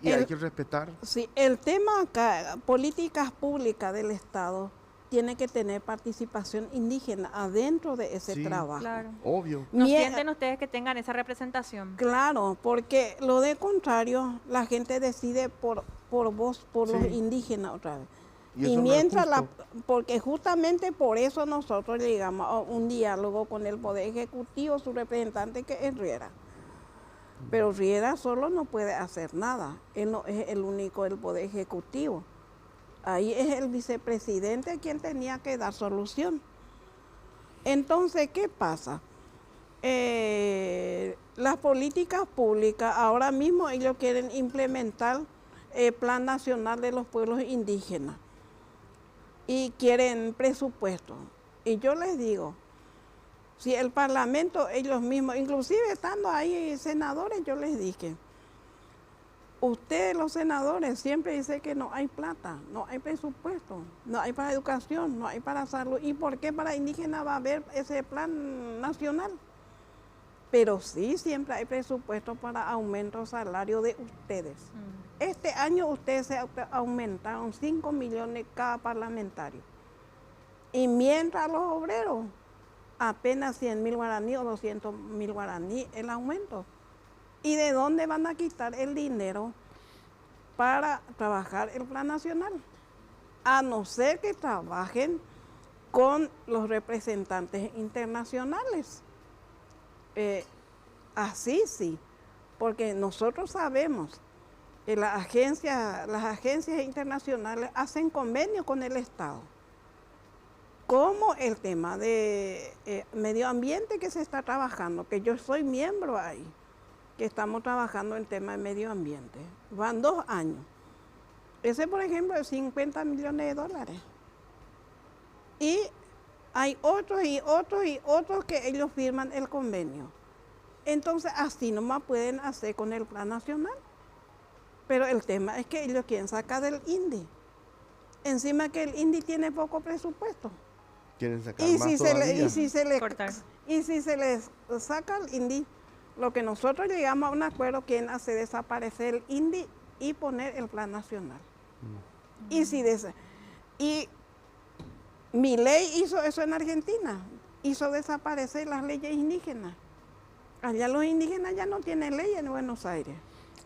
y hay que respetar. Sí, el tema acá, políticas públicas del Estado, tiene que tener participación indígena adentro de ese Sí. trabajo. Claro. Obvio. ¿No Mie- sienten ustedes que tengan esa representación? Claro, porque lo de contrario, la gente decide por vos, por los Sí. indígenas otra vez. Y eso Y no es mientras justo. porque justamente por eso nosotros llegamos a un diálogo con el Poder Ejecutivo, su representante que es Riera. Pero Riera solo no puede hacer nada, él no es el único del Poder Ejecutivo. Ahí es el vicepresidente quien tenía que dar solución. Entonces, ¿qué pasa? Las políticas públicas, ahora mismo ellos quieren implementar el Plan Nacional de los Pueblos Indígenas y quieren presupuesto. Y yo les digo, si el Parlamento, ellos mismos, inclusive estando ahí senadores, yo les dije, ustedes los senadores siempre dicen que no hay plata, no hay presupuesto, no hay para educación, no hay para salud. ¿Y por qué para indígenas va a haber ese plan nacional? Pero sí, siempre hay presupuesto para aumento de salario de ustedes. Este año ustedes se aumentaron 5 millones cada parlamentario. Y mientras los obreros, apenas 100.000 guaraní o 200.000 guaraní el aumento. ¿Y de dónde van a quitar el dinero para trabajar el plan nacional? A no ser que trabajen con los representantes internacionales. Así sí, porque nosotros sabemos que las agencias internacionales hacen convenio con el Estado. Como el tema de medio ambiente que se está trabajando, que yo soy miembro ahí, que estamos trabajando en tema de medio ambiente. Van 2 años. Ese, por ejemplo, es 50 millones de dólares. Y hay otros y otros y otros que ellos firman el convenio. Entonces, así nomás pueden hacer con el plan nacional. Pero el tema es que ellos quieren sacar del INDI. Encima que el INDI tiene poco presupuesto. Quieren sacar Y más si, todavía. se les saca el INDI, lo que nosotros llegamos a un acuerdo, quieren hacer desaparecer el INDI y poner el plan nacional. Y Milei hizo eso en Argentina, hizo desaparecer las leyes indígenas. Allá los indígenas ya no tienen ley en Buenos Aires.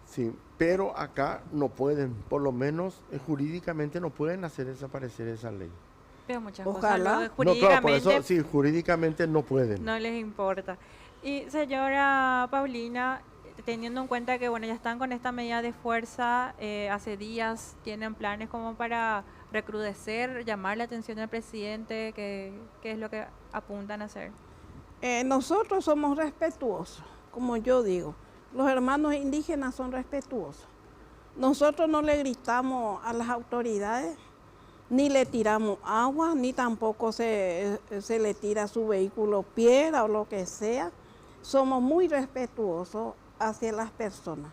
Sí, pero acá no pueden, por lo menos jurídicamente no pueden hacer desaparecer esa ley. Pero muchas Ojalá. cosas No, claro, por jurídicamente eso sí, jurídicamente no pueden. no les importa. Y señora Paulina, teniendo en cuenta que bueno, ya están con esta medida de fuerza, hace días tienen planes como para recrudecer, llamar la atención del presidente, ¿qué es lo que apuntan a hacer? Nosotros somos respetuosos, como yo digo. Los hermanos indígenas son respetuosos. Nosotros no le gritamos a las autoridades, ni le tiramos agua, ni tampoco se le tira a su vehículo piedra o lo que sea. Somos muy respetuosos hacia las personas.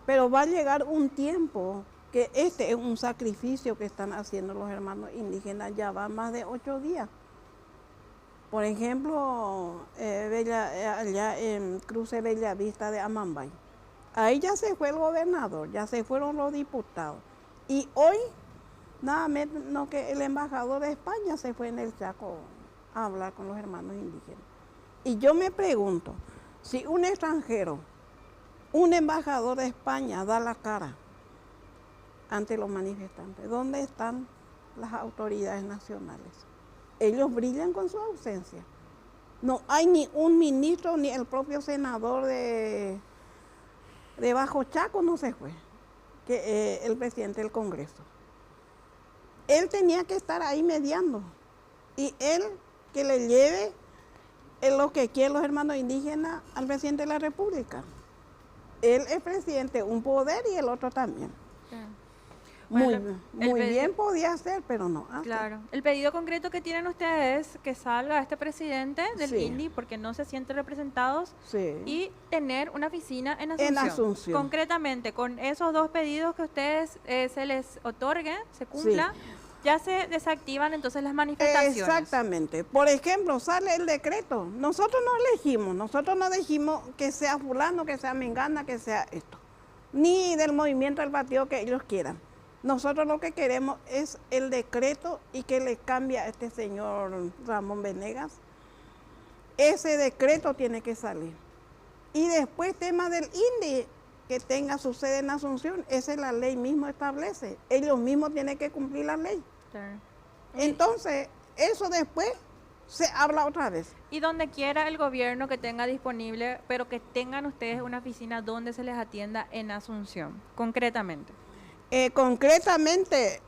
Pero va a llegar un tiempo que este es un sacrificio que están haciendo los hermanos indígenas, ya van más de 8 días. Por ejemplo, allá en Cruce Bellavista de Amambay. Ahí ya se fue el gobernador, ya se fueron los diputados. Y hoy, nada menos que el embajador de España se fue en el Chaco a hablar con los hermanos indígenas. Y yo me pregunto, si un extranjero, un embajador de España da la cara ante los manifestantes, ¿dónde están las autoridades nacionales? Ellos brillan con su ausencia. No hay ni un ministro, ni el propio senador de Bajo Chaco no se fue, que el presidente del Congreso. Él tenía que estar ahí mediando. Y él que le lleve lo que quieren los hermanos indígenas al presidente de la República. Él es presidente, un poder y el otro también. Muy, Bueno, muy pedido- bien podía ser, pero no hace. Claro. El pedido concreto que tienen ustedes es que salga este presidente del Sí. INDI porque no se sienten representados Sí. y tener una oficina en Asunción. En Asunción. Concretamente, con esos dos pedidos que ustedes se les otorgue, se cumpla, ya se desactivan entonces las manifestaciones. Exactamente. Por ejemplo, sale el decreto. Nosotros no elegimos, nosotros no dijimos que sea fulano, que sea mengana, que sea esto. Ni del movimiento del partido que ellos quieran. Nosotros lo que queremos es el decreto y que le cambie a este señor Ramón Venegas. Ese decreto tiene que salir. Y después tema del INDI, que tenga su sede en Asunción, esa es la ley mismo establece. Ellos mismos tienen que cumplir la ley. Claro. Entonces, eso después se habla otra vez. Y donde quiera el gobierno que tenga disponible, pero que tengan ustedes una oficina donde se les atienda en Asunción, concretamente. Concretamente,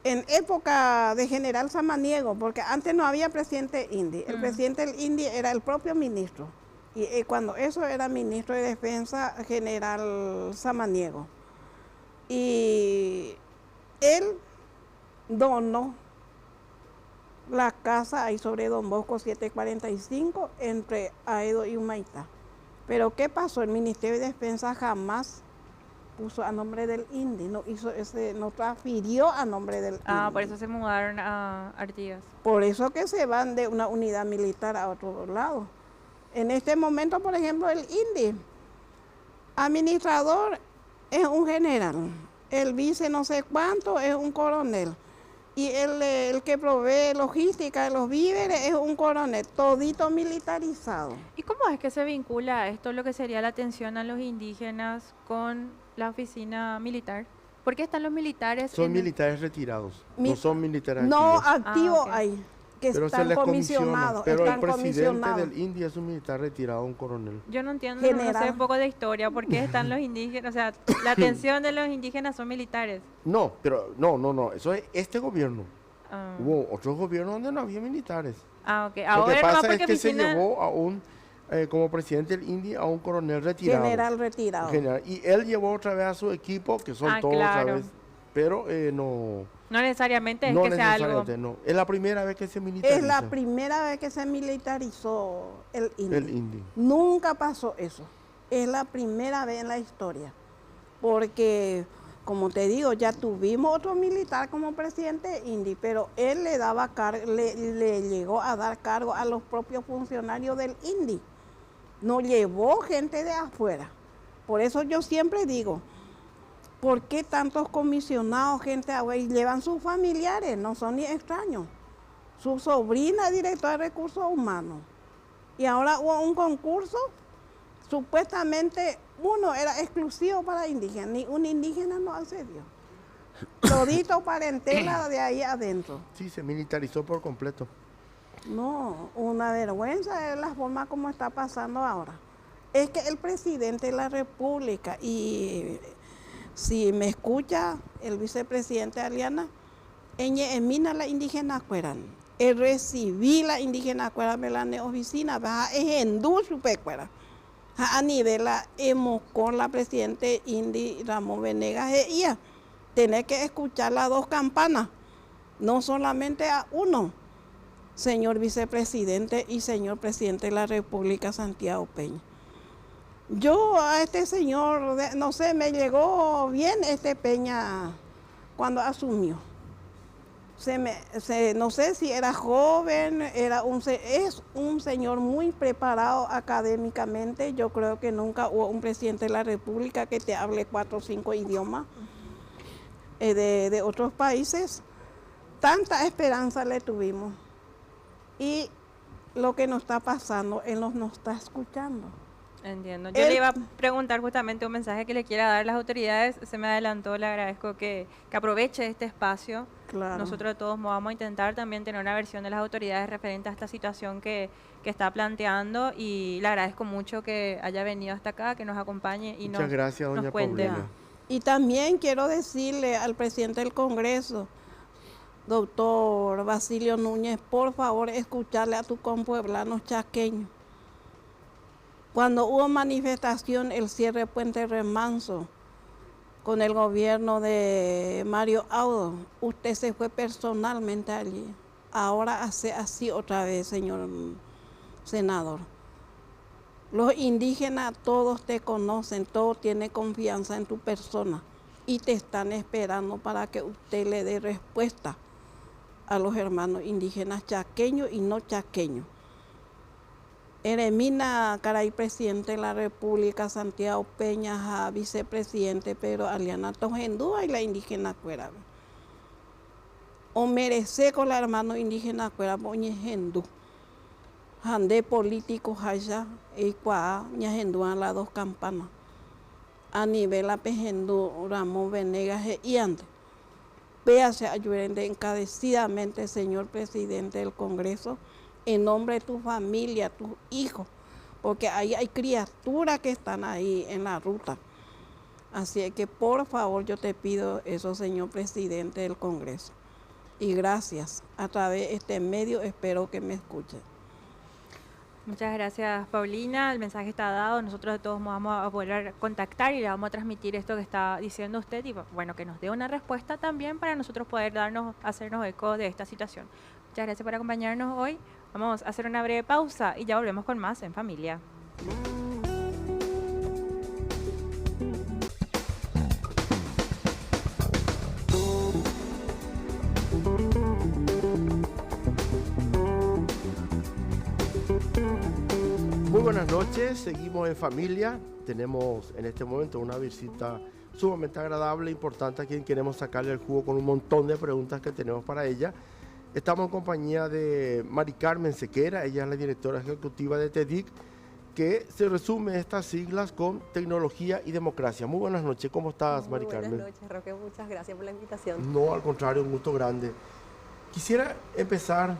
en época de General Samaniego, porque antes no había presidente INDI, el presidente del INDI era el propio ministro. Y cuando eso era ministro de Defensa, General Samaniego. Y él donó la casa ahí sobre Don Bosco 745 entre Aedo y Humaitá. Pero ¿qué pasó? El Ministerio de Defensa jamás puso a nombre del INDI, no hizo no transfirió a nombre del INDI. Por eso se mudaron a Artigas. Por eso que se van de una unidad militar a otro lado. En este momento, por ejemplo, el INDI, administrador es un general, el vice no sé cuánto es un coronel, y el que provee logística de los víveres es un coronel, todito militarizado. ¿Y cómo es que se vincula esto, lo que sería la atención a los indígenas, con la oficina militar? ¿Por qué están los militares? Son militares retirados, no son militares No activos. activos ok. hay, que Pero se están les comisionados. pero el están presidente comisionados. del INDI es un militar retirado, un coronel. Yo no entiendo, no sé General. un poco de historia, ¿por qué están los indígenas? O sea, la atención de los indígenas son militares. No, pero no, eso es este gobierno. Ah, Hubo otros gobiernos donde no había militares. ok. Lo que Ahora no, pasa porque es que se oficina... llevó a un, como presidente del INDI, a un coronel retirado. General retirado. General. Y él llevó otra vez a su equipo, que son todos, claro. ¿sabes? Pero no, No necesariamente es no que sea algo... necesariamente, no. Es la primera vez que se militariza Es la primera vez que se militarizó el INDI. el INDI. Nunca pasó eso. Es la primera vez en la historia. Porque, como te digo, ya tuvimos otro militar como presidente de INDI, pero él le daba le llegó a dar cargo a los propios funcionarios del INDI. No llevó gente de afuera. Por eso yo siempre digo, ¿por qué tantos comisionados, gente de afuera? Y llevan sus familiares, no son ni extraños. Su sobrina es directora de recursos humanos. Y ahora hubo un concurso, supuestamente uno era exclusivo para indígenas, ni un indígena no accedió. Todito parentela de ahí adentro. Sí, se militarizó por completo. No, una vergüenza es la forma como está pasando ahora. Es que el presidente de la República, y si me escucha el vicepresidente Aliana, emina la indígena cueran, recibí la indígena cueran de la oficina, baja ejendú su pecuera. A nivel hemos con la presidente INDI Ramón Venegas ella tener que escuchar las dos campanas, no solamente a uno, señor vicepresidente y señor presidente de la República Santiago Peña. Yo a este señor, no sé, me llegó bien Peña cuando asumió. No sé si era joven, es un señor muy preparado académicamente. Yo creo que nunca hubo un presidente de la República que te hable 4 o 5 idiomas de otros países. Tanta esperanza le tuvimos. Y lo que nos está pasando, él nos está escuchando. Entiendo. Yo le iba a preguntar justamente un mensaje que le quiera dar a las autoridades. Se me adelantó, le agradezco que aproveche este espacio. Claro. Nosotros de todos modos vamos a intentar también tener una versión de las autoridades referente a esta situación que está planteando y le agradezco mucho que haya venido hasta acá, que nos acompañe y Muchas gracias, doña nos cuente. Paulina. Y también quiero decirle al presidente del Congreso, doctor Basilio Núñez, por favor, escucharle a tus compueblanos chaqueños. Cuando hubo manifestación, el cierre de Puente Remanso, con el gobierno de Mario Audo. Usted se fue personalmente allí. Ahora hace así otra vez, señor senador. Los indígenas todos te conocen, todos tienen confianza en tu persona y te están esperando para que usted le dé respuesta a los hermanos indígenas chaqueños y no chaqueños. Eremina Caray, presidente de la República, Santiago Peña, vicepresidente Pedro Aliana Tojendúa y la indígena Cuera. O merece con la hermano indígena Cuera Boñejendu. Jande político haya y cua ñahendúa las dos campanas. A nivel apejendu Ramón Venegas y antes. Véase ayudante encarecidamente, señor presidente del Congreso, en nombre de tu familia, tus hijos, porque ahí hay criaturas que están ahí en la ruta. Así que por favor yo te pido eso, señor presidente del Congreso. Y gracias. A través de este medio espero que me escuchen. Muchas gracias, Paulina. El mensaje está dado. Nosotros de todos modos vamos a volver a contactar y le vamos a transmitir esto que está diciendo usted y bueno, que nos dé una respuesta también para nosotros poder hacernos eco de esta situación. Muchas gracias por acompañarnos hoy. Vamos a hacer una breve pausa y ya volvemos con más en familia. Muy buenas noches, seguimos en familia. Tenemos en este momento una visita sumamente agradable, importante, a quien queremos sacarle el jugo con un montón de preguntas que tenemos para ella. Estamos en compañía de Mari Carmen Sequera, ella es la directora ejecutiva de TEDIC, que se resume estas siglas con tecnología y democracia. Muy buenas noches, ¿cómo estás, Mari Carmen? Buenas noches, Roque, muchas gracias por la invitación. No, al contrario, un gusto grande. Quisiera empezar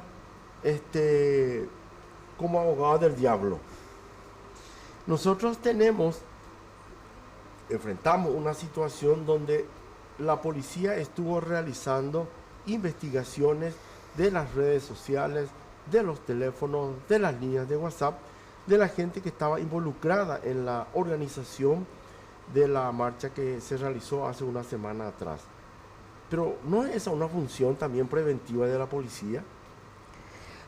como abogado del diablo. Nosotros enfrentamos una situación donde la policía estuvo realizando investigaciones de las redes sociales, de los teléfonos, de las líneas de WhatsApp, de la gente que estaba involucrada en la organización de la marcha que se realizó hace una semana atrás. Pero ¿no es esa una función también preventiva de la policía?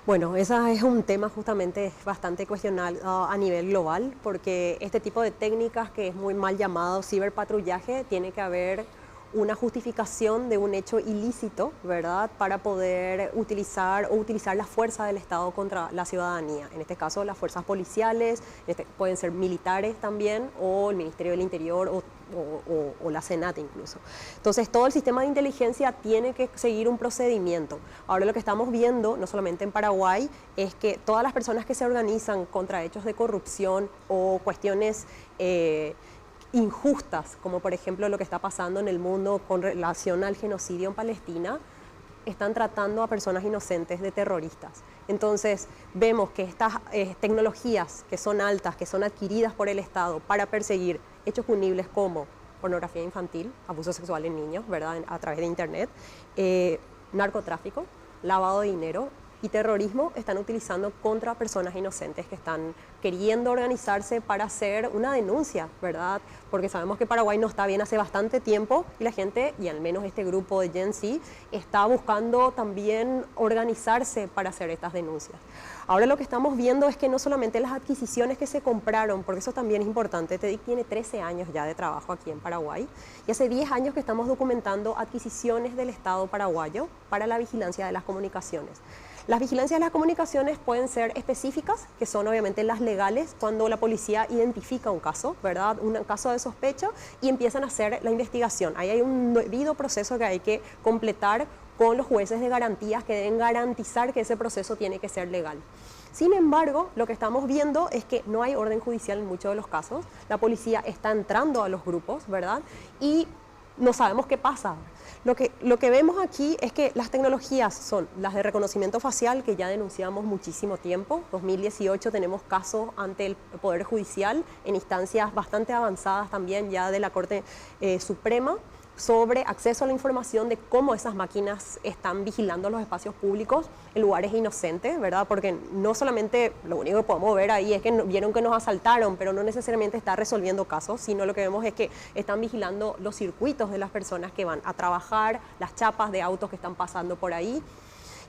Bueno, ese es un tema justamente bastante cuestionable a nivel global, porque este tipo de técnicas que es muy mal llamado ciberpatrullaje, tiene que haber una justificación de un hecho ilícito, ¿verdad?, para poder utilizar la fuerza del Estado contra la ciudadanía. En este caso, las fuerzas policiales, pueden ser militares también, o el Ministerio del Interior, o la Senat incluso. Entonces, todo el sistema de inteligencia tiene que seguir un procedimiento. Ahora lo que estamos viendo, no solamente en Paraguay, es que todas las personas que se organizan contra hechos de corrupción o cuestiones injustas, como por ejemplo lo que está pasando en el mundo con relación al genocidio en Palestina, están tratando a personas inocentes de terroristas. Entonces vemos que estas tecnologías que son altas, que son adquiridas por el Estado para perseguir hechos punibles como pornografía infantil, abuso sexual en niños, ¿verdad?, a través de internet, narcotráfico, lavado de dinero y terrorismo, están utilizando contra personas inocentes que están queriendo organizarse para hacer una denuncia, ¿verdad? Porque sabemos que Paraguay no está bien hace bastante tiempo y la gente, y al menos este grupo de Gen Z, está buscando también organizarse para hacer estas denuncias. Ahora lo que estamos viendo es que no solamente las adquisiciones que se compraron, porque eso también es importante, TEDIC tiene 13 años ya de trabajo aquí en Paraguay y hace 10 años que estamos documentando adquisiciones del Estado paraguayo para la vigilancia de las comunicaciones. Las vigilancias de las comunicaciones pueden ser específicas, que son obviamente las legales, cuando la policía identifica un caso, ¿verdad?, un caso de sospecha y empiezan a hacer la investigación. Ahí hay un debido proceso que hay que completar con los jueces de garantías que deben garantizar que ese proceso tiene que ser legal. Sin embargo, lo que estamos viendo es que no hay orden judicial en muchos de los casos, la policía está entrando a los grupos, ¿verdad?, y no sabemos qué pasa. Lo que vemos aquí es que las tecnologías son las de reconocimiento facial, que ya denunciamos muchísimo tiempo. 2018 tenemos casos ante el Poder Judicial en instancias bastante avanzadas también ya de la Corte Suprema sobre acceso a la información de cómo esas máquinas están vigilando los espacios públicos en lugares inocentes, ¿verdad? Porque no solamente lo único que podemos ver ahí es que vieron que nos asaltaron, pero no necesariamente está resolviendo casos, sino lo que vemos es que están vigilando los circuitos de las personas que van a trabajar, las chapas de autos que están pasando por ahí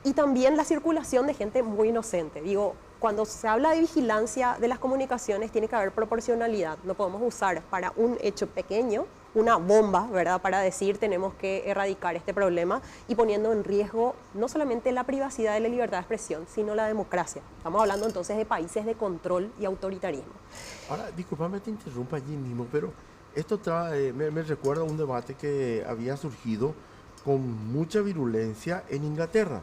y también la circulación de gente muy inocente. Digo, cuando se habla de vigilancia de las comunicaciones tiene que haber proporcionalidad. No podemos usar para un hecho pequeño una bomba, ¿verdad?, para decir tenemos que erradicar este problema y poniendo en riesgo no solamente la privacidad y la libertad de expresión, sino la democracia. Estamos hablando entonces de países de control y autoritarismo. Ahora, discúlpame, te interrumpa allí mismo, pero esto me recuerda a un debate que había surgido con mucha virulencia en Inglaterra,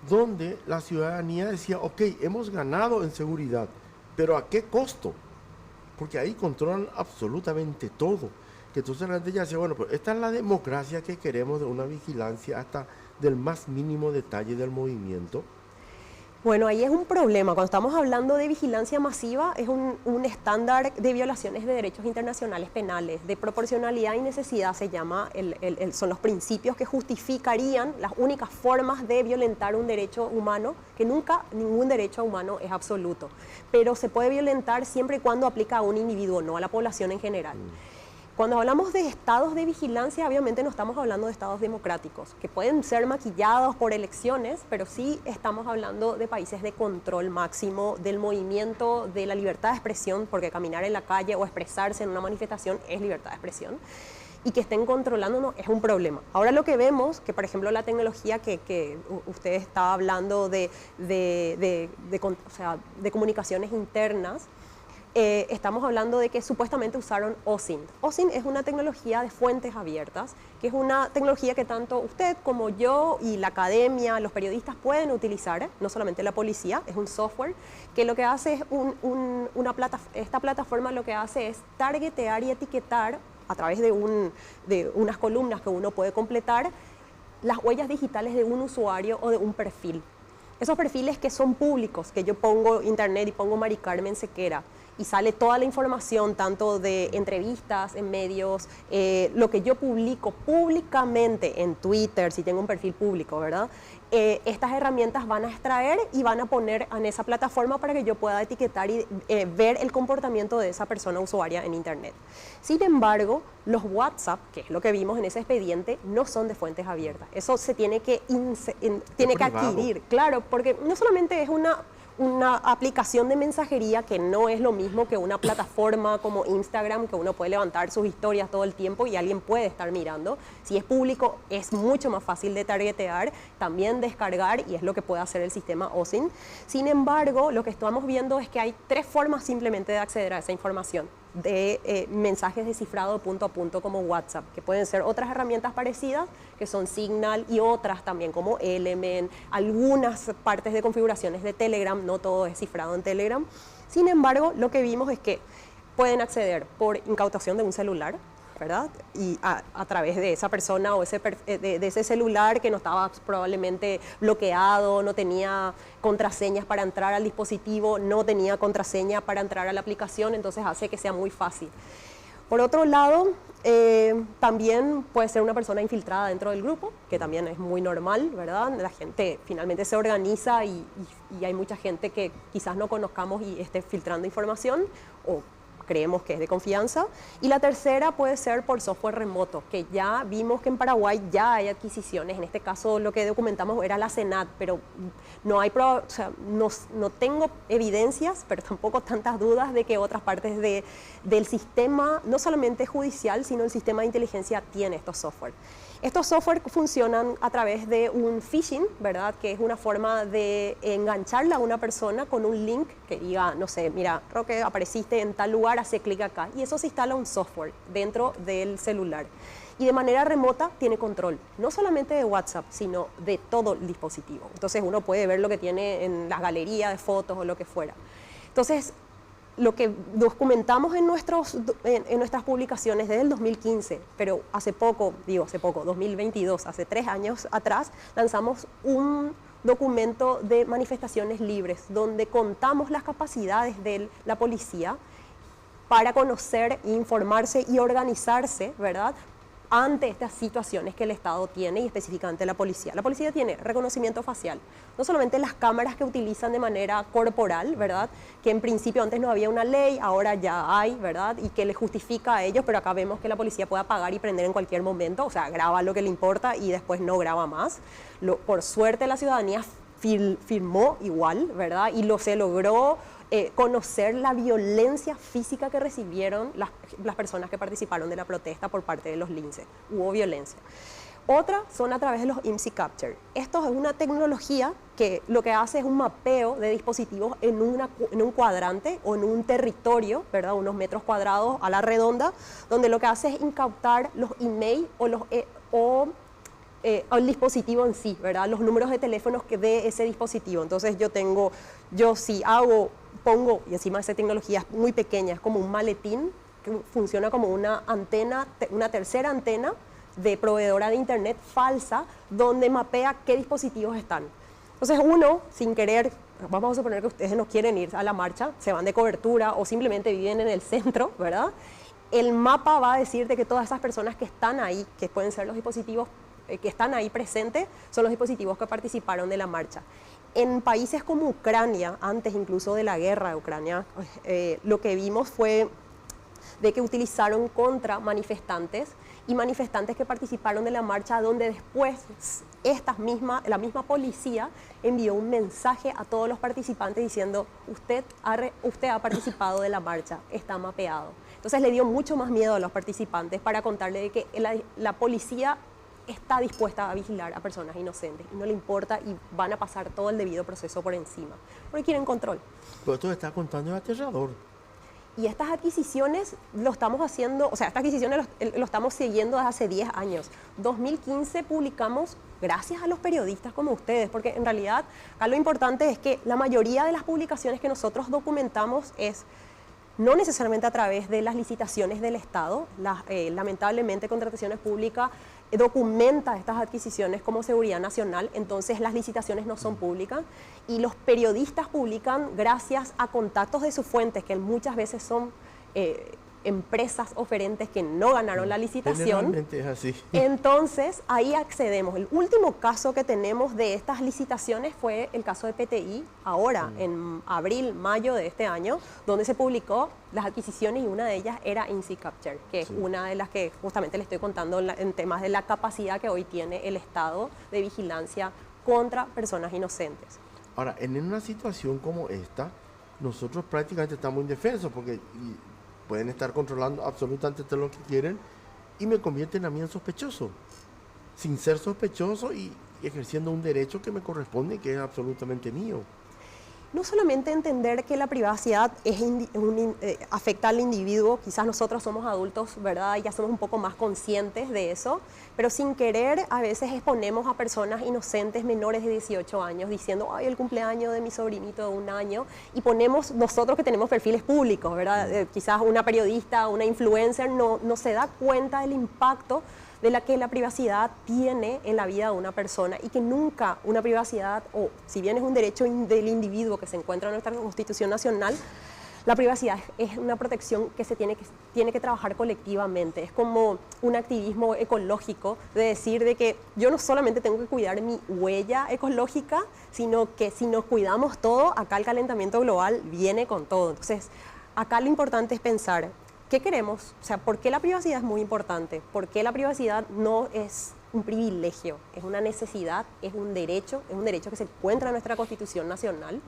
donde la ciudadanía decía, ok, hemos ganado en seguridad, pero ¿a qué costo? Porque ahí controlan absolutamente todo. Que entonces la gente ya decía, bueno, pues esta es la democracia que queremos, de una vigilancia hasta del más mínimo detalle del movimiento. Bueno, ahí es un problema. Cuando estamos hablando de vigilancia masiva, es un estándar de violaciones de derechos internacionales penales, de proporcionalidad y necesidad se llama, son los principios que justificarían las únicas formas de violentar un derecho humano, que nunca ningún derecho humano es absoluto, pero se puede violentar siempre y cuando aplica a un individuo, no a la población en general. Cuando hablamos de estados de vigilancia, obviamente no estamos hablando de estados democráticos, que pueden ser maquillados por elecciones, pero sí estamos hablando de países de control máximo del movimiento, de la libertad de expresión, porque caminar en la calle o expresarse en una manifestación es libertad de expresión, y que estén controlándonos es un problema. Ahora lo que vemos, que por ejemplo la tecnología que usted estaba hablando de comunicaciones internas, estamos hablando de que supuestamente usaron OSINT. OSINT es una tecnología de fuentes abiertas, que es una tecnología que tanto usted como yo y la academia, los periodistas pueden utilizar, no solamente la policía, es un software que lo que hace es esta plataforma lo que hace es targetear y etiquetar a través de unas columnas que uno puede completar las huellas digitales de un usuario o de un perfil. Esos perfiles que son públicos, que yo pongo internet y pongo Mari Carmen Sequera, y sale toda la información, tanto de entrevistas en medios, lo que yo publico públicamente en Twitter, si tengo un perfil público, ¿verdad? Estas herramientas van a extraer y van a poner en esa plataforma para que yo pueda etiquetar y ver el comportamiento de esa persona usuaria en Internet. Sin embargo, los WhatsApp, que es lo que vimos en ese expediente, no son de fuentes abiertas. Eso se tiene que adquirir, claro, porque no solamente es una aplicación de mensajería que no es lo mismo que una plataforma como Instagram, que uno puede levantar sus historias todo el tiempo y alguien puede estar mirando. Si es público, es mucho más fácil de targetear, también descargar, y es lo que puede hacer el sistema OSINT. Sin embargo, lo que estamos viendo es que hay 3 formas simplemente de acceder a esa información, de mensajes descifrados punto a punto como WhatsApp, que pueden ser otras herramientas parecidas, que son Signal, y otras también como Element, algunas partes de configuraciones de Telegram, no todo es cifrado en Telegram. Sin embargo, lo que vimos es que pueden acceder por incautación de un celular, ¿verdad? Y a través de esa persona o de ese celular que no estaba probablemente bloqueado, no tenía contraseñas para entrar al dispositivo, no tenía contraseña para entrar a la aplicación, entonces hace que sea muy fácil. Por otro lado, también puede ser una persona infiltrada dentro del grupo, que también es muy normal, ¿verdad? La gente finalmente se organiza y hay mucha gente que quizás no conozcamos y esté filtrando información o creemos que es de confianza. Y la tercera puede ser por software remoto, que ya vimos que en Paraguay ya hay adquisiciones. En este caso lo que documentamos era la Senat, pero no hay no tengo evidencias, pero tampoco tantas dudas de que otras partes del sistema, no solamente judicial, sino el sistema de inteligencia tiene estos software. Estos software funcionan a través de un phishing, ¿verdad? Que es una forma de engancharla a una persona con un link que diga, no sé, mira, Roque, apareciste en tal lugar, hace clic acá. Y eso se instala un software dentro del celular. Y de manera remota tiene control, no solamente de WhatsApp, sino de todo el dispositivo. Entonces uno puede ver lo que tiene en las galerías de fotos o lo que fuera. Entonces, lo que documentamos en nuestras publicaciones desde el 2015, pero hace poco, 2022, hace 3 años atrás, lanzamos un documento de manifestaciones libres, donde contamos las capacidades de la policía para conocer, informarse y organizarse, ¿verdad?, ante estas situaciones que el Estado tiene y específicamente la policía. La policía tiene reconocimiento facial, no solamente las cámaras que utilizan de manera corporal, ¿verdad? Que en principio antes no había una ley, ahora ya hay, ¿verdad? Y que le justifica a ellos, pero acá vemos que la policía puede apagar y prender en cualquier momento, o sea, graba lo que le importa y después no graba más. Por suerte la ciudadanía firmó igual, ¿verdad? Y se logró conocer la violencia física que recibieron las personas que participaron de la protesta por parte de los linces. Hubo violencia. Otra son a través de los IMSI Capture. Esto es una tecnología que lo que hace es un mapeo de dispositivos en un cuadrante o en un territorio, ¿verdad? Unos metros cuadrados a la redonda, donde lo que hace es incautar los emails o el dispositivo en sí, ¿verdad? Los números de teléfonos que de ese dispositivo. Entonces pongo, y encima esa tecnología es muy pequeña, es como un maletín que funciona como una antena, una tercera antena de proveedora de internet falsa, donde mapea qué dispositivos están. Entonces uno, sin querer, vamos a suponer que ustedes no quieren ir a la marcha, se van de cobertura o simplemente viven en el centro, ¿verdad? El mapa va a decirte que todas esas personas que están ahí, que pueden ser los dispositivos que están ahí presentes, son los dispositivos que participaron de la marcha. En países como Ucrania, antes incluso de la guerra de Ucrania, lo que vimos fue de que utilizaron contra manifestantes y manifestantes que participaron de la marcha, donde después la misma policía envió un mensaje a todos los participantes diciendo: usted ha participado de la marcha, está mapeado. Entonces le dio mucho más miedo a los participantes para contarle de que la policía está dispuesta a vigilar a personas inocentes y no le importa y van a pasar todo el debido proceso por encima, porque quieren control. Pero esto que está contando es aterrador. Y estas adquisiciones lo estamos haciendo, o sea, estas adquisiciones lo estamos siguiendo desde hace 10 años. 2015 publicamos gracias a los periodistas como ustedes, porque en realidad acá lo importante es que la mayoría de las publicaciones que nosotros documentamos es no necesariamente a través de las licitaciones del Estado. Lamentablemente, Contrataciones Públicas documenta estas adquisiciones como seguridad nacional, entonces las licitaciones no son públicas y los periodistas publican gracias a contactos de sus fuentes, que muchas veces son empresas oferentes que no ganaron la licitación. Generalmente es así. Entonces, ahí accedemos. El último caso que tenemos de estas licitaciones fue el caso de PTI, ahora, en abril, mayo de este año, donde se publicó las adquisiciones y una de ellas era IMSI Capture, que es una de las que justamente le estoy contando en temas de la capacidad que hoy tiene el Estado de vigilancia contra personas inocentes. Ahora, en una situación como esta, nosotros prácticamente estamos indefensos porque pueden estar controlando absolutamente todo lo que quieren y me convierten a mí en sospechoso, sin ser sospechoso y ejerciendo un derecho que me corresponde y que es absolutamente mío. No solamente entender que la privacidad afecta al individuo, quizás nosotros somos adultos, ¿verdad? Y ya somos un poco más conscientes de eso, pero sin querer a veces exponemos a personas inocentes menores de 18 años diciendo: ay, el cumpleaños de mi sobrinito de 1 año, y ponemos nosotros que tenemos perfiles públicos, ¿verdad? Quizás una periodista, una influencer no se da cuenta del impacto de la que la privacidad tiene en la vida de una persona y que nunca una privacidad, o si bien es un derecho del individuo que se encuentra en nuestra Constitución Nacional, la privacidad es una protección que se tiene que trabajar colectivamente. Es como un activismo ecológico de decir de que yo no solamente tengo que cuidar mi huella ecológica, sino que si nos cuidamos todo, acá el calentamiento global viene con todo. Entonces, acá lo importante es pensar: ¿qué queremos? O sea, ¿por qué la privacidad es muy importante? ¿Por qué la privacidad no es un privilegio? Es una necesidad, es un derecho que se encuentra en nuestra Constitución Nacional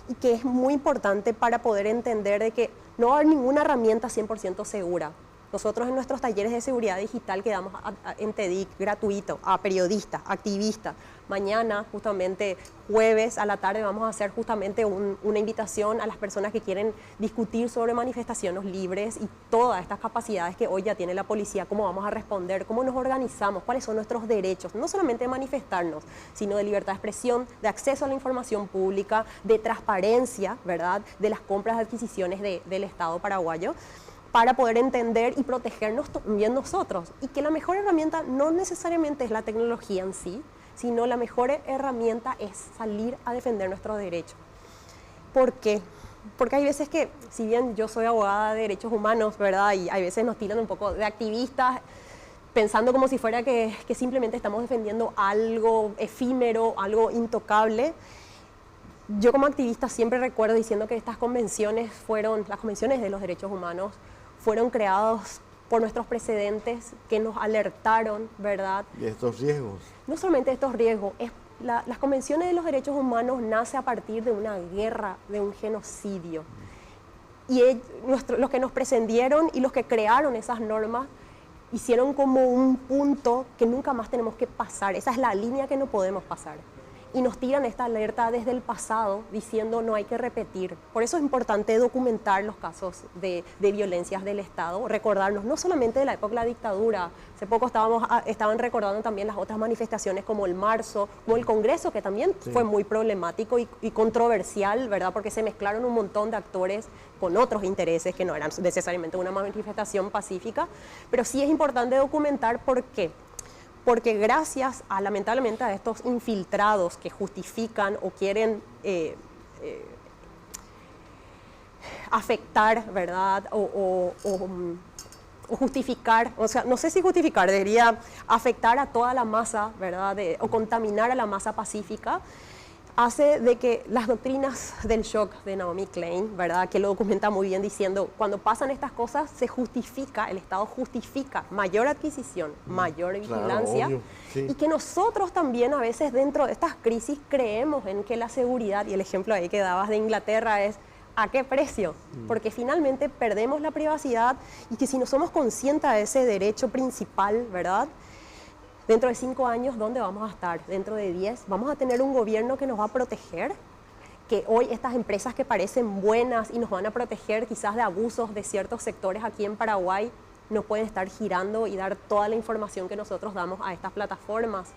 y que es muy importante para poder entender de que no va a haber ninguna herramienta 100% segura. Nosotros en nuestros talleres de seguridad digital que damos en TEDIC gratuito a periodistas, activistas. Mañana, justamente jueves a la tarde, vamos a hacer justamente una invitación a las personas que quieren discutir sobre manifestaciones libres y todas estas capacidades que hoy ya tiene la policía, cómo vamos a responder, cómo nos organizamos, cuáles son nuestros derechos, no solamente de manifestarnos, sino de libertad de expresión, de acceso a la información pública, de transparencia, ¿verdad?, de las compras y adquisiciones del Estado paraguayo, para poder entender y protegernos también nosotros. Y que la mejor herramienta no necesariamente es la tecnología en sí, sino la mejor herramienta es salir a defender nuestros derechos. ¿Por qué? Porque hay veces que, si bien yo soy abogada de derechos humanos, ¿verdad?, y hay veces nos tiran un poco de activistas, pensando como si fuera que simplemente estamos defendiendo algo efímero, algo intocable. Yo como activista siempre recuerdo diciendo que estas convenciones las convenciones de los derechos humanos fueron creadas por nuestros precedentes que nos alertaron, ¿verdad? De estos riesgos. No solamente estos riesgos, las convenciones de los derechos humanos nace a partir de una guerra, de un genocidio. Y los que nos precedieron y los que crearon esas normas hicieron como un punto que nunca más tenemos que pasar. Esa es la línea que no podemos pasar. Y nos tiran esta alerta desde el pasado diciendo no hay que repetir. Por eso es importante documentar los casos de violencias del Estado, recordarnos no solamente de la época de la dictadura. Hace poco estaban recordando también las otras manifestaciones como el marzo, como el Congreso, que también fue muy problemático y controversial, ¿verdad? Porque se mezclaron un montón de actores con otros intereses que no eran necesariamente una manifestación pacífica. Pero sí es importante documentar por qué. Porque gracias lamentablemente a estos infiltrados que justifican o quieren afectar, ¿verdad? O justificar, o sea, no sé si justificar, debería afectar a toda la masa, ¿verdad? O contaminar a la masa pacífica, hace de que las doctrinas del shock de Naomi Klein, ¿verdad? Que lo documenta muy bien diciendo, cuando pasan estas cosas se justifica, el Estado justifica mayor adquisición, mayor vigilancia, claro, sí. Y que nosotros también a veces dentro de estas crisis creemos en que la seguridad, y el ejemplo ahí que dabas de Inglaterra es, ¿a qué precio? Porque finalmente perdemos la privacidad y que si no somos conscientes de ese derecho principal, ¿verdad? Dentro de 5 años, ¿dónde vamos a estar? Dentro de 10, ¿vamos a tener un gobierno que nos va a proteger? Que hoy estas empresas que parecen buenas y nos van a proteger quizás de abusos de ciertos sectores aquí en Paraguay, no pueden estar girando y dar toda la información que nosotros damos a estas plataformas.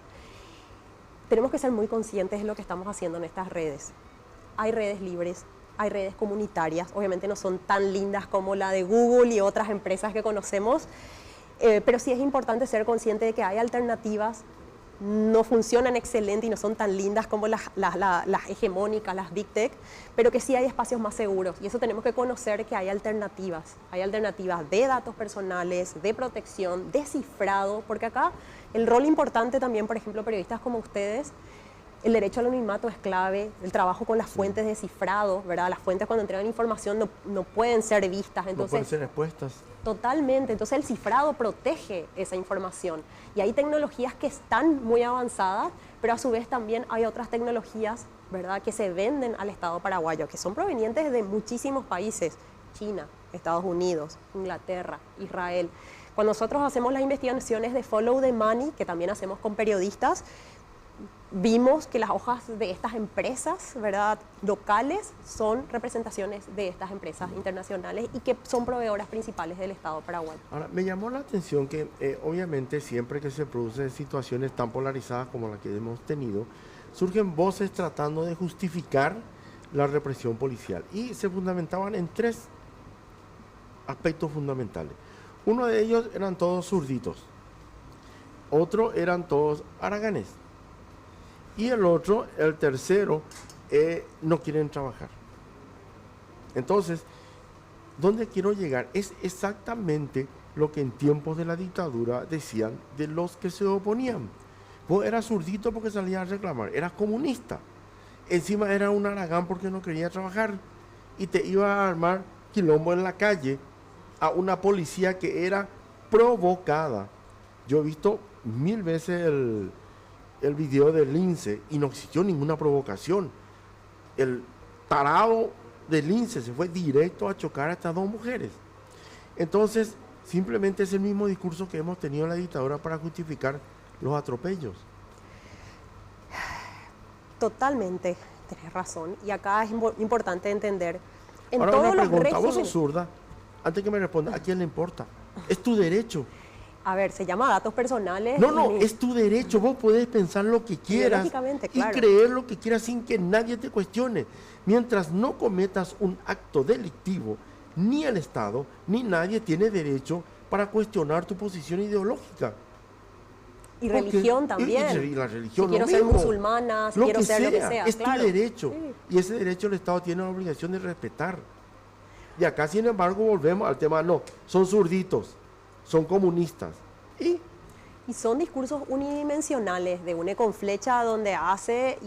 Tenemos que ser muy conscientes de lo que estamos haciendo en estas redes. Hay redes libres, hay redes comunitarias, obviamente no son tan lindas como la de Google y otras empresas que conocemos, pero sí es importante ser consciente de que hay alternativas, no funcionan excelente y no son tan lindas como las hegemónicas, las Big Tech, pero que sí hay espacios más seguros. Y eso tenemos que conocer que hay alternativas. Hay alternativas de datos personales, de protección, de cifrado, porque acá el rol importante también, por ejemplo, periodistas como ustedes, el derecho al anonimato es clave, el trabajo con las fuentes de cifrado, ¿verdad? Las fuentes cuando entregan información no pueden ser vistas. Entonces, no pueden ser expuestas. Totalmente, entonces el cifrado protege esa información. Y hay tecnologías que están muy avanzadas, pero a su vez también hay otras tecnologías, ¿verdad?, que se venden al Estado paraguayo, que son provenientes de muchísimos países, China, Estados Unidos, Inglaterra, Israel. Cuando nosotros hacemos las investigaciones de Follow the Money, que también hacemos con periodistas, vimos que las hojas de estas empresas, ¿verdad?, locales son representaciones de estas empresas internacionales y que son proveedoras principales del Estado paraguayo. Ahora, me llamó la atención que obviamente siempre que se producen situaciones tan polarizadas como la que hemos tenido, surgen voces tratando de justificar la represión policial y se fundamentaban en 3 aspectos fundamentales. Uno de ellos eran todos zurditos, otro eran todos haraganes. Y el tercero, no quieren trabajar. Entonces, ¿dónde quiero llegar? Es exactamente lo que en tiempos de la dictadura decían de los que se oponían. Vos eras zurdito porque salías a reclamar, eras comunista. Encima era un haragán porque no quería trabajar y te iba a armar quilombo en la calle a una policía que era provocada. Yo he visto 1000 veces el video del Lince y no existió ninguna provocación. El tarado del Lince se fue directo a chocar a estas 2 mujeres. Entonces, simplemente es el mismo discurso que hemos tenido en la dictadura para justificar los atropellos. Totalmente, tenés razón. Y acá es importante entender, en Ahora todos una los pregunta, regímenes... vos sos zurda, antes que me responda, ¿a quién le importa? Es tu derecho. A ver, se llama datos personales. No, es tu derecho. Vos podés pensar lo que quieras Ideológicamente, y claro. creer lo que quieras sin que nadie te cuestione. Mientras no cometas un acto delictivo, ni el Estado ni nadie tiene derecho para cuestionar tu posición ideológica. Y religión también. Y la religión, si quiero lo ser mismo. musulmana, si Lo quiero que ser lo que sea, sea. es claro. tu derecho. Sí. Y ese derecho el Estado tiene la obligación de respetar. Y acá, sin embargo, volvemos al tema, no, son zurditos, son comunistas. Y Y son discursos unidimensionales de une con flecha donde hace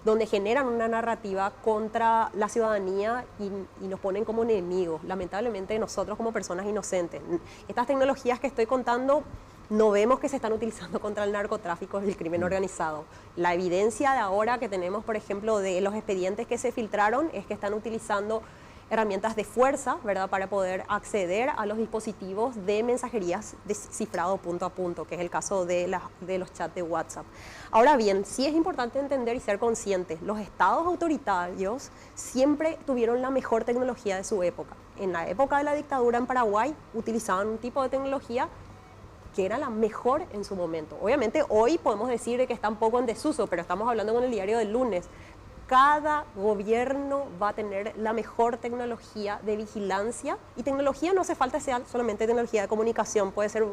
donde generan una narrativa contra la ciudadanía y nos ponen como enemigos. Lamentablemente nosotros como personas inocentes. Estas tecnologías que estoy contando no vemos que se están utilizando contra el narcotráfico y el crimen organizado. La evidencia de ahora que tenemos, por ejemplo, de los expedientes que se filtraron es que están utilizando herramientas de fuerza, ¿verdad?, para poder acceder a los dispositivos de mensajerías de cifrado punto a punto, que es el caso de los chats de WhatsApp. Ahora bien, sí es importante entender y ser conscientes, los estados autoritarios siempre tuvieron la mejor tecnología de su época. En la época de la dictadura en Paraguay utilizaban un tipo de tecnología que era la mejor en su momento. Obviamente hoy podemos decir que está un poco en desuso, pero estamos hablando con el diario del lunes. Cada gobierno va a tener la mejor tecnología de vigilancia, y tecnología no hace falta que sea solamente tecnología de comunicación, puede ser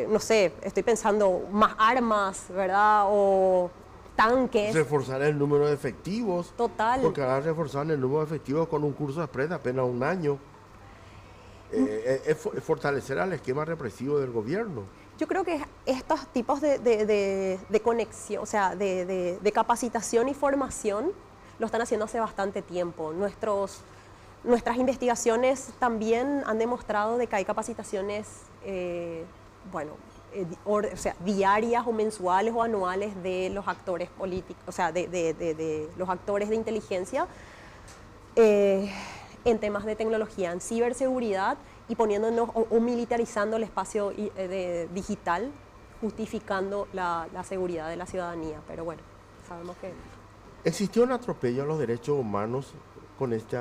no sé, estoy pensando más armas, ¿verdad? O tanques. Reforzar el número de efectivos. Total. Porque ahora reforzar el número de efectivos con un curso express de apenas un año. Es fortalecer al esquema represivo del gobierno. Yo creo que estos tipos de conexión, o sea, de capacitación y formación, lo están haciendo hace bastante tiempo. Nuestras investigaciones también han demostrado de que hay capacitaciones, o sea, diarias o mensuales o anuales de los actores políticos, o sea, de los actores de inteligencia en temas de tecnología, en ciberseguridad, y poniéndonos o militarizando el espacio digital, justificando la seguridad de la ciudadanía. Pero bueno, sabemos que... ¿Existió un atropello a los derechos humanos con este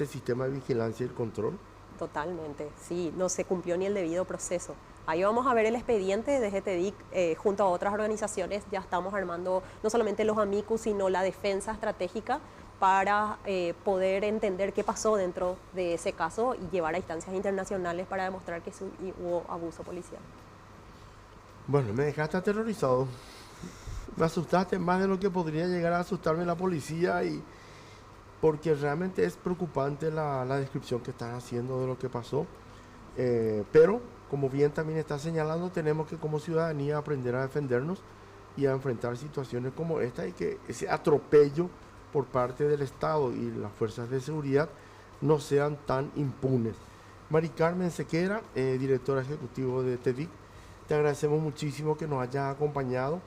sistema de vigilancia y control? Totalmente, sí, no se cumplió ni el debido proceso. Ahí vamos a ver el expediente de GTDIC junto a otras organizaciones. Ya estamos armando no solamente los amicus, sino la defensa estratégica para poder entender qué pasó dentro de ese caso y llevar a instancias internacionales para demostrar que hubo abuso policial. Bueno, me dejaste aterrorizado. Me asustaste más de lo que podría llegar a asustarme la policía, porque realmente es preocupante la descripción que están haciendo de lo que pasó. Pero, como bien también está señalando, tenemos que como ciudadanía aprender a defendernos y a enfrentar situaciones como esta, y que ese atropello por parte del Estado y las fuerzas de seguridad no sean tan impunes. Mari Carmen Sequera, directora ejecutiva de TEDIC, te agradecemos muchísimo que nos hayas acompañado.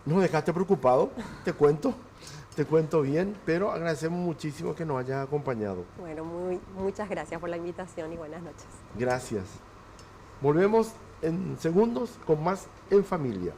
Nos dejaste preocupado, te cuento bien, pero agradecemos muchísimo que nos hayas acompañado. Bueno, muchas gracias por la invitación y buenas noches. Gracias. Volvemos en segundos con más En Familia.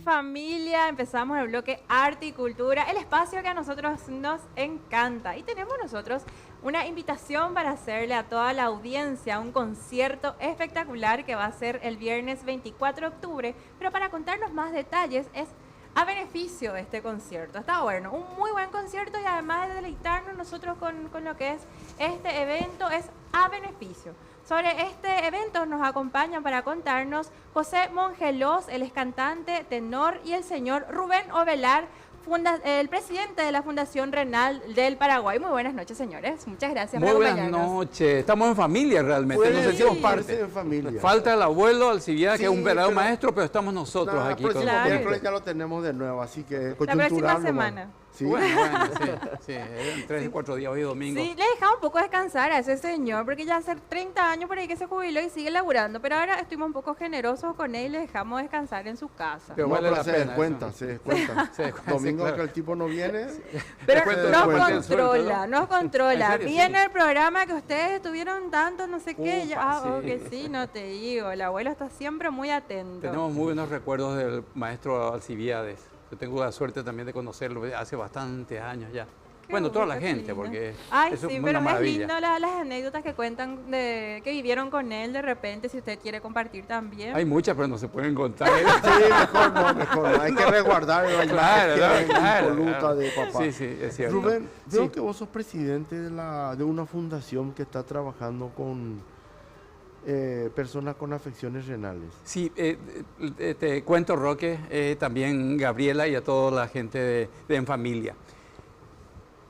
Familia, empezamos el bloque Arte y Cultura, el espacio que a nosotros nos encanta. Y tenemos nosotros una invitación para hacerle a toda la audiencia un concierto espectacular que va a ser el viernes 24 de octubre. Pero para contarnos más detalles, es a beneficio de este concierto. Está bueno, un muy buen concierto, y además de deleitarnos nosotros con lo que es este evento, es a beneficio. Sobre este evento nos acompañan para contarnos José Mongelos, él es cantante, tenor, y el señor Rubén Ovelar, el presidente de la Fundación Renal del Paraguay. Muy buenas noches, señores. Muchas gracias por acompañarnos. Muy buenas noches. Estamos en familia realmente. Nos sentimos parte. En familia. Falta el abuelo Alcibiades, que es un verdadero maestro, pero estamos nosotros aquí. El próximo miércoles ya lo tenemos de nuevo, así que la próxima semana. Sí. Bueno, sí, en 3 y 4 días, hoy domingo. Sí, le dejamos un poco descansar a ese señor, porque ya hace 30 años por ahí que se jubiló y sigue laburando, pero ahora estuvimos un poco generosos con él y le dejamos descansar en su casa. Pero vale la se pena. Descuenta. Domingo claro. Que el tipo no viene. Pero nos controla. ¿En serio? Viene el programa que ustedes estuvieron tanto, no sé qué. Ufa, que sí, no te digo. El abuelo está siempre muy atento. Tenemos muy buenos recuerdos del maestro Alcibiades. Yo tengo la suerte también de conocerlo hace bastantes años ya. Bueno, toda la gente, porque es una maravilla. Es lindo las anécdotas que cuentan que vivieron con él de repente, si usted quiere compartir también. Hay muchas, pero no se pueden contar. Sí, mejor no. Hay que resguardar la claro. impoluta de papá. Sí, es cierto. Rubén, veo que vos sos presidente de una fundación que está trabajando con personas con afecciones renales. Sí, te cuento, Roque, también Gabriela y a toda la gente de En Familia.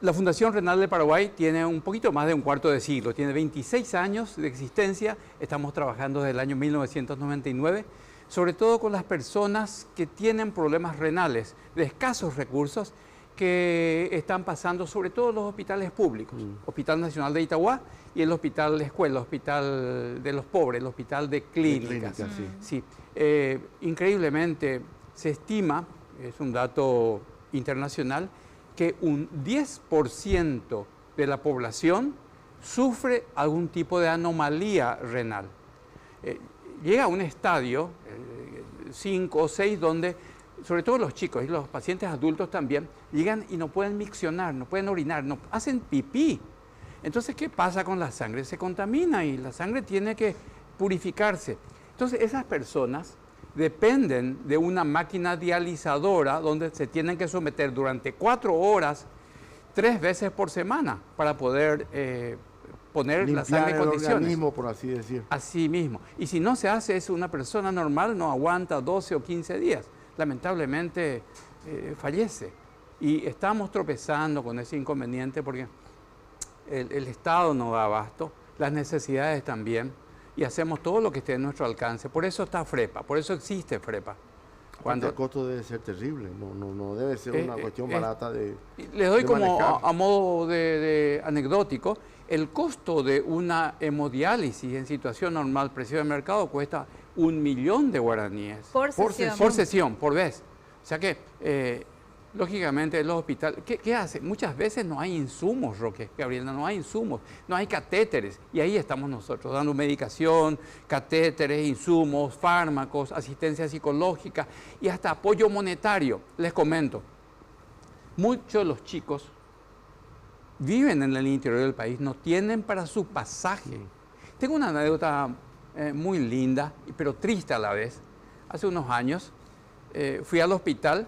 La Fundación Renal de Paraguay tiene un poquito más de un cuarto de siglo, tiene 26 años de existencia, estamos trabajando desde el año 1999, sobre todo con las personas que tienen problemas renales de escasos recursos que están pasando sobre todo en los hospitales públicos, Hospital Nacional de Itagua y el Hospital de Escuela, el Hospital de los Pobres, el Hospital de Clínicas. Sí. Increíblemente se estima, es un dato internacional, que un 10% de la población sufre algún tipo de anomalía renal. Llega a un estadio, 5 o 6, donde, sobre todo los chicos y los pacientes adultos también, llegan y no pueden miccionar, no pueden orinar, no hacen pipí. Entonces, ¿qué pasa con la sangre? Se contamina y la sangre tiene que purificarse. Entonces, esas personas dependen de una máquina dializadora donde se tienen que someter durante 4 horas, 3 veces por semana, para poder poner limpiar la sangre en condiciones. organismo, por así decir. Así mismo. Y si no se hace eso, una persona normal no aguanta 12 o 15 días. Lamentablemente fallece. Y estamos tropezando con ese inconveniente porque el Estado no da abasto, las necesidades también, y hacemos todo lo que esté en nuestro alcance. Por eso está FREPA, por eso existe FREPA. Cuando el costo debe ser terrible, no debe ser una cuestión barata de les doy de como manejar. a modo de anecdótico, el costo de una hemodiálisis en situación normal, precio de mercado, cuesta 1 millón de guaraníes. Por sesión. Por sesión, por vez. O sea que, lógicamente, los hospitales, ¿qué hacen? Muchas veces no hay insumos, Roque, Gabriela, no hay insumos, no hay catéteres. Y ahí estamos nosotros, dando medicación, catéteres, insumos, fármacos, asistencia psicológica y hasta apoyo monetario. Les comento, muchos de los chicos viven en el interior del país, no tienen para su pasaje. Tengo una anécdota muy linda, pero triste a la vez. Hace unos años fui al hospital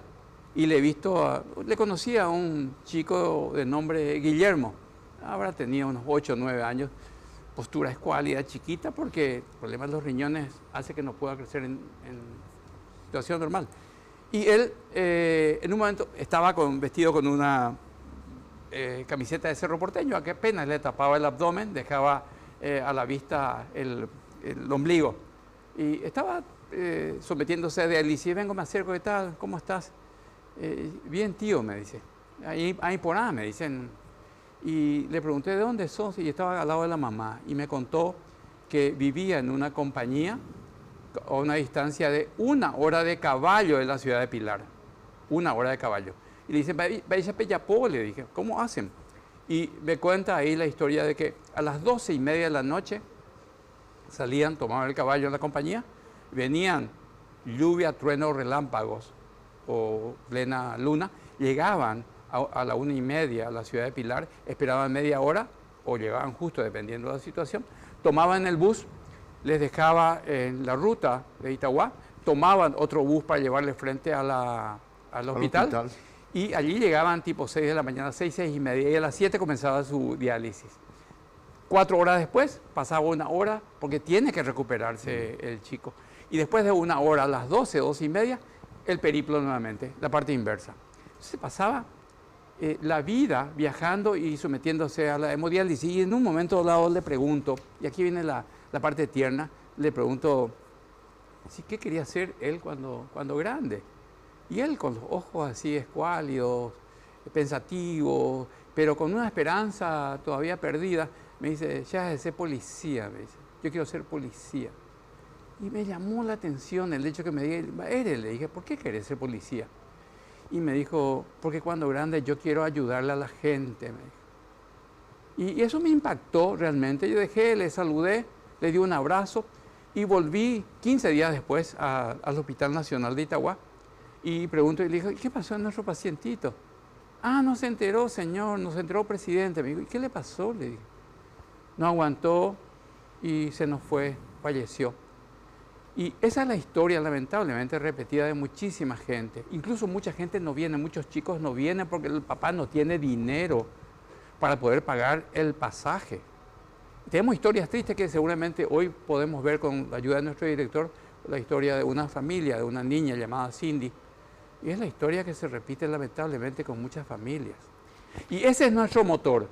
y le conocí a un chico de nombre Guillermo. Habrá tenido unos 8 o 9 años, postura escuálida, chiquita, porque el problema de los riñones hace que no pueda crecer en situación normal. Y él, en un momento, estaba vestido con una camiseta de Cerro Porteño, a que apenas le tapaba el abdomen, dejaba a la vista el ombligo. Y estaba sometiéndose a diálisis. Vengo, me acerco, ¿qué tal? ¿Cómo estás? Bien, tío, me dice. Ahí por ahí, me dicen. Y le pregunté, ¿de dónde sos? Y estaba al lado de la mamá. Y me contó que vivía en una compañía a una distancia de 1 hora de caballo de la ciudad de Pilar. 1 hora de caballo. Y le dice, vaya a Pellapó, le dije, ¿cómo hacen? Y me cuenta ahí la historia de que a las 12:30 de la noche salían, tomaban el caballo en la compañía, venían lluvia, trueno, relámpagos o plena luna, llegaban a la 1:30 a la ciudad de Pilar, esperaban media hora o llegaban justo dependiendo de la situación, tomaban el bus, les dejaba en la ruta de Itagua, tomaban otro bus para llevarles frente al hospital. Y allí llegaban tipo 6 de la mañana, 6, 6:30, y a las 7 comenzaba su diálisis. 4 horas después, pasaba 1 hora, porque tiene que recuperarse el chico. Y después de 1 hora, a las 12, 12:30, el periplo nuevamente, la parte inversa. Entonces pasaba la vida viajando y sometiéndose a la hemodiálisis. Y en un momento dado le pregunto, y aquí viene la parte tierna, le pregunto, ¿qué quería hacer él cuando grande? Y él con los ojos así escuálidos, pensativos, pero con una esperanza todavía perdida, me dice, ya de ser policía, me dice, yo quiero ser policía. Y me llamó la atención el hecho que me diga, le dije, ¿por qué querés ser policía? Y me dijo, porque cuando grande yo quiero ayudarle a la gente, me dijo. Y eso me impactó realmente. Yo le saludé, le di un abrazo y volví 15 días después al Hospital Nacional de Itagua. Y pregunto y le digo, ¿qué pasó a nuestro pacientito? Ah, no se enteró, señor, no se enteró, presidente. Me dijo, ¿y qué le pasó? Le dije. No aguantó y se nos fue, falleció. Y esa es la historia lamentablemente repetida de muchísima gente. Incluso mucha gente no viene, muchos chicos no vienen porque el papá no tiene dinero para poder pagar el pasaje. tenemos historias tristes que seguramente hoy podemos ver con la ayuda de nuestro director, la historia de una familia, de una niña llamada Cindy. Y es la historia que se repite lamentablemente con muchas familias. Y ese es nuestro motor.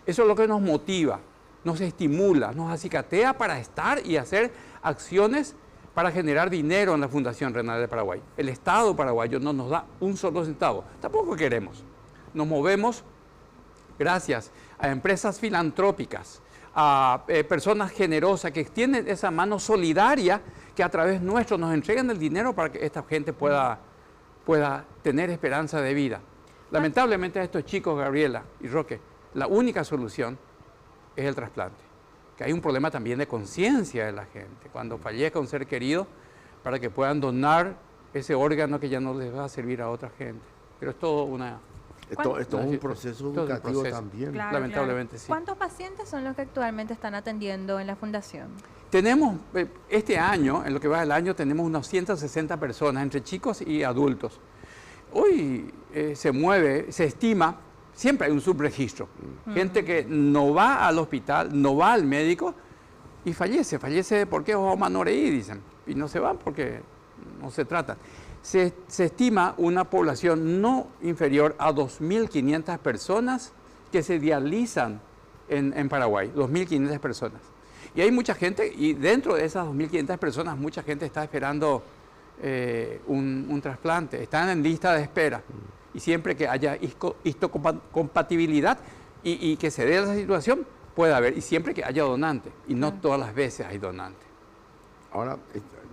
Eso es lo que nos motiva, nos estimula, nos acicatea para estar y hacer acciones para generar dinero en la Fundación Renal de Paraguay. El Estado paraguayo no nos da un solo centavo, tampoco queremos. Nos movemos gracias a empresas filantrópicas, a personas generosas que extienden esa mano solidaria que a través nuestro nos entregan el dinero para que esta gente pueda tener esperanza de vida. Lamentablemente a estos chicos, Gabriela y Roque, la única solución es el trasplante. Que hay un problema también de conciencia de la gente, cuando fallezca un ser querido, para que puedan donar ese órgano que ya no les va a servir a otra gente. Pero es todo Es todo un proceso educativo también. Claro, lamentablemente sí. ¿Cuántos pacientes son los que actualmente están atendiendo en la fundación? Tenemos, este año, en lo que va del año, tenemos unos 160 personas, entre chicos y adultos. Hoy se mueve, se estima, siempre hay un subregistro. Gente que no va al hospital, no va al médico y fallece porque es omanoreí, dicen. Y no se van porque no se tratan. Se estima una población no inferior a 2.500 personas que se dializan en Paraguay, 2.500 personas. Y hay mucha gente, y dentro de esas 2.500 personas, mucha gente está esperando un trasplante, están en lista de espera. Y siempre que haya histocompatibilidad y que se dé esa situación, puede haber. Y siempre que haya donante, y no todas las veces hay donante. Ahora,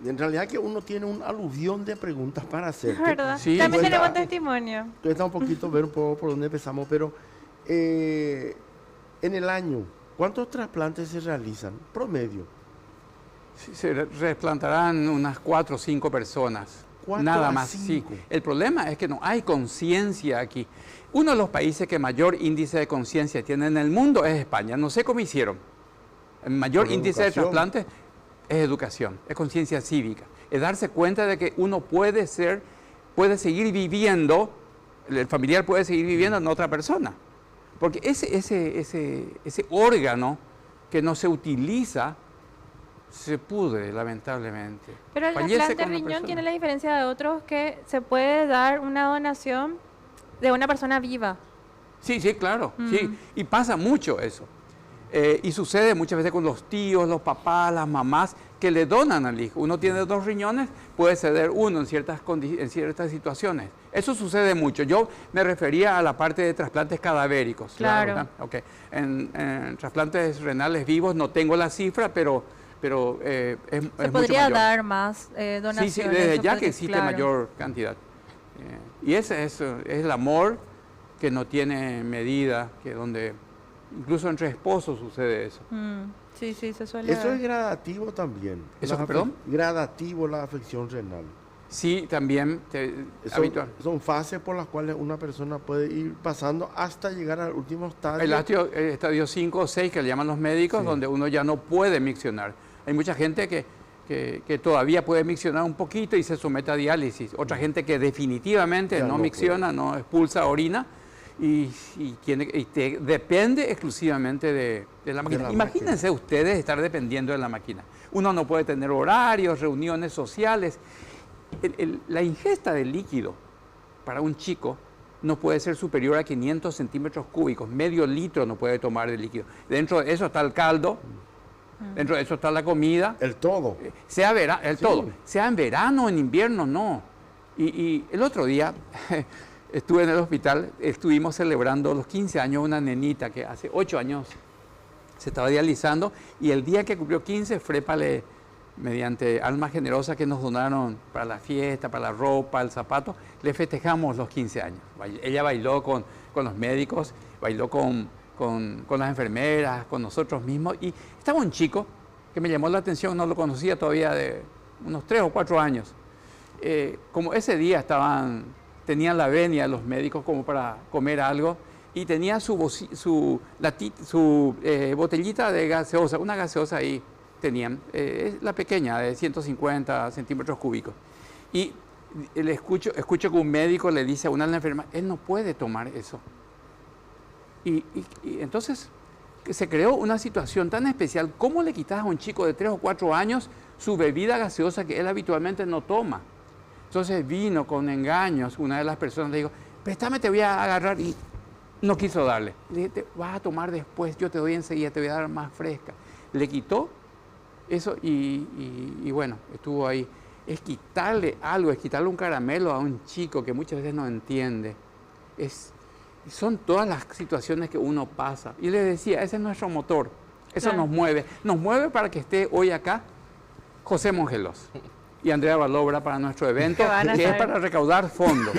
en realidad que uno tiene un aluvión de preguntas para hacer. ¿Verdad? Sí, También pues, tenemos testimonio. Está un poquito, ver un poco por dónde empezamos, pero en el año, ¿cuántos trasplantes se realizan? Promedio. Se trasplantarán unas 4 o 5 personas. 4 Nada a más, 5. sí. El problema es que no hay conciencia aquí. Uno de los países que mayor índice de conciencia tiene en el mundo es España. No sé cómo hicieron. El mayor Por índice de educación. trasplantes es educación, es conciencia cívica. Es darse cuenta de que uno puede seguir viviendo, el familiar puede seguir viviendo en otra persona. Porque ese órgano que no se utiliza se pudre, lamentablemente. Pero el Fallece trasplante de con la riñón persona. tiene la diferencia de otros que se puede dar una donación de una persona viva. Sí, claro, sí. Y pasa mucho eso. Y sucede muchas veces con los tíos, los papás, las mamás que le donan al hijo. Uno tiene 2 riñones, puede ceder uno en ciertas situaciones. Eso sucede mucho. Yo me refería a la parte de trasplantes cadavéricos. Claro. ¿no? Okay. En trasplantes renales vivos no tengo la cifra, pero es Se mucho podría mayor. dar más donaciones. Sí, desde eso ya podría- que existe claro. mayor cantidad. Y ese es el amor que no tiene medida, que donde incluso entre esposos sucede eso. Sí, se suele Eso ver. es gradativo también. ¿Eso qué, perdón? Gradativo la afección renal. Sí, también habitual. Son fases por las cuales una persona puede ir pasando hasta llegar al último estadio. El estadio 5 o 6 que le llaman los médicos, Sí. donde uno ya no puede miccionar. Hay mucha gente que todavía puede miccionar un poquito y se somete a diálisis. Otra gente que definitivamente Ya no no micciona, no expulsa orina y depende exclusivamente de la máquina. la Imagínense ustedes estar dependiendo de la máquina. Uno no puede tener horarios, reuniones sociales. La ingesta de líquido para un chico no puede ser superior a 500 centímetros cúbicos, medio litro no puede tomar de líquido. Dentro de eso está el caldo, dentro de eso está la comida, El todo. sea Sí. todo, sea en verano o en invierno, no. Y el otro día estuve en el hospital, estuvimos celebrando los 15 años de una nenita que hace 8 años se estaba dializando y el día que cumplió 15, Frepa mediante Almas Generosas que nos donaron para la fiesta, para la ropa, el zapato, le festejamos los 15 años. Ella bailó con los médicos, bailó con las enfermeras, con nosotros mismos. Y estaba un chico que me llamó la atención, no lo conocía todavía de unos 3 o 4 años. Como ese día tenían la venia los médicos como para comer algo y tenía su botellita de gaseosa, una gaseosa ahí tenían, la pequeña de 150 centímetros cúbicos. Y le escucho que un médico le dice a una de las enfermeras, él no puede tomar eso. Y entonces que se creó una situación tan especial. ¿Cómo le quitas a un chico de 3 o 4 años su bebida gaseosa que él habitualmente no toma? Entonces vino con engaños, una de las personas le dijo, préstame, te voy a agarrar, y no quiso darle. Le dije, te vas a tomar después, yo te doy enseguida, te voy a dar más fresca. Le quitó eso y bueno, estuvo ahí. Es quitarle algo, es quitarle un caramelo a un chico que muchas veces no entiende. Son todas las situaciones que uno pasa. Y le decía, ese es nuestro motor, eso Claro. nos mueve para que esté hoy acá José Mongelos y Andrea Balobra para nuestro evento, Que van a que es estar- para recaudar fondos.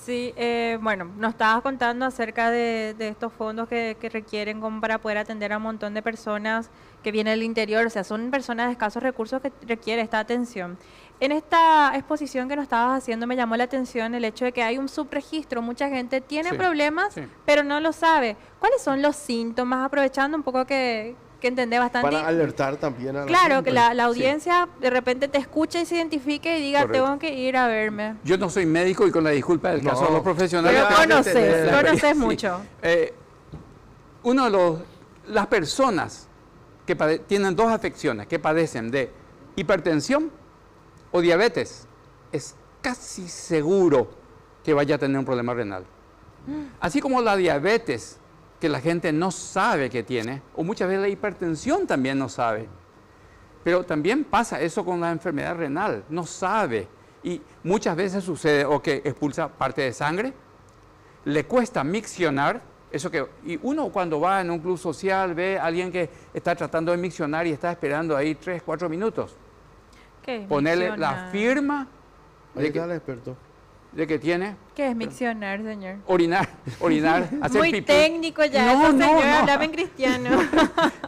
Sí, bueno, nos estabas contando acerca de estos fondos que requieren como para poder atender a un montón de personas que vienen del interior, o sea, son personas de escasos recursos que requieren esta atención. En esta exposición que nos estabas haciendo me llamó la atención el hecho de que hay un subregistro, mucha gente tiene Sí, problemas, sí. pero no lo sabe. ¿Cuáles son los síntomas? Aprovechando un poco que entendés bastante. Para alertar también a la Claro, gente. que la audiencia de repente te escuche y se identifique y diga, Correcto. tengo que ir a verme. Yo no soy médico y con la disculpa del No, caso de los profesionales. Pero tengo que conoces, tener la conoces experiencia. mucho. Uno de las personas que tienen dos afecciones, que padecen de hipertensión o diabetes, es casi seguro que vaya a tener un problema renal. Así como la diabetes, que la gente no sabe que tiene, o muchas veces la hipertensión también no sabe. Pero también pasa eso con la enfermedad renal, no sabe. Y muchas veces sucede o que expulsa parte de sangre, le cuesta miccionar, y uno cuando va en un club social ve a alguien que está tratando de miccionar y está esperando ahí 3, 4 minutos. ¿Qué es Ponerle la miccionar? firma Ahí de está que, el experto. de que tiene, ¿Qué es miccionar, señor? orinar, hacer Muy pipí. técnico ya, No, eso, no, señor, no. hablame en cristiano.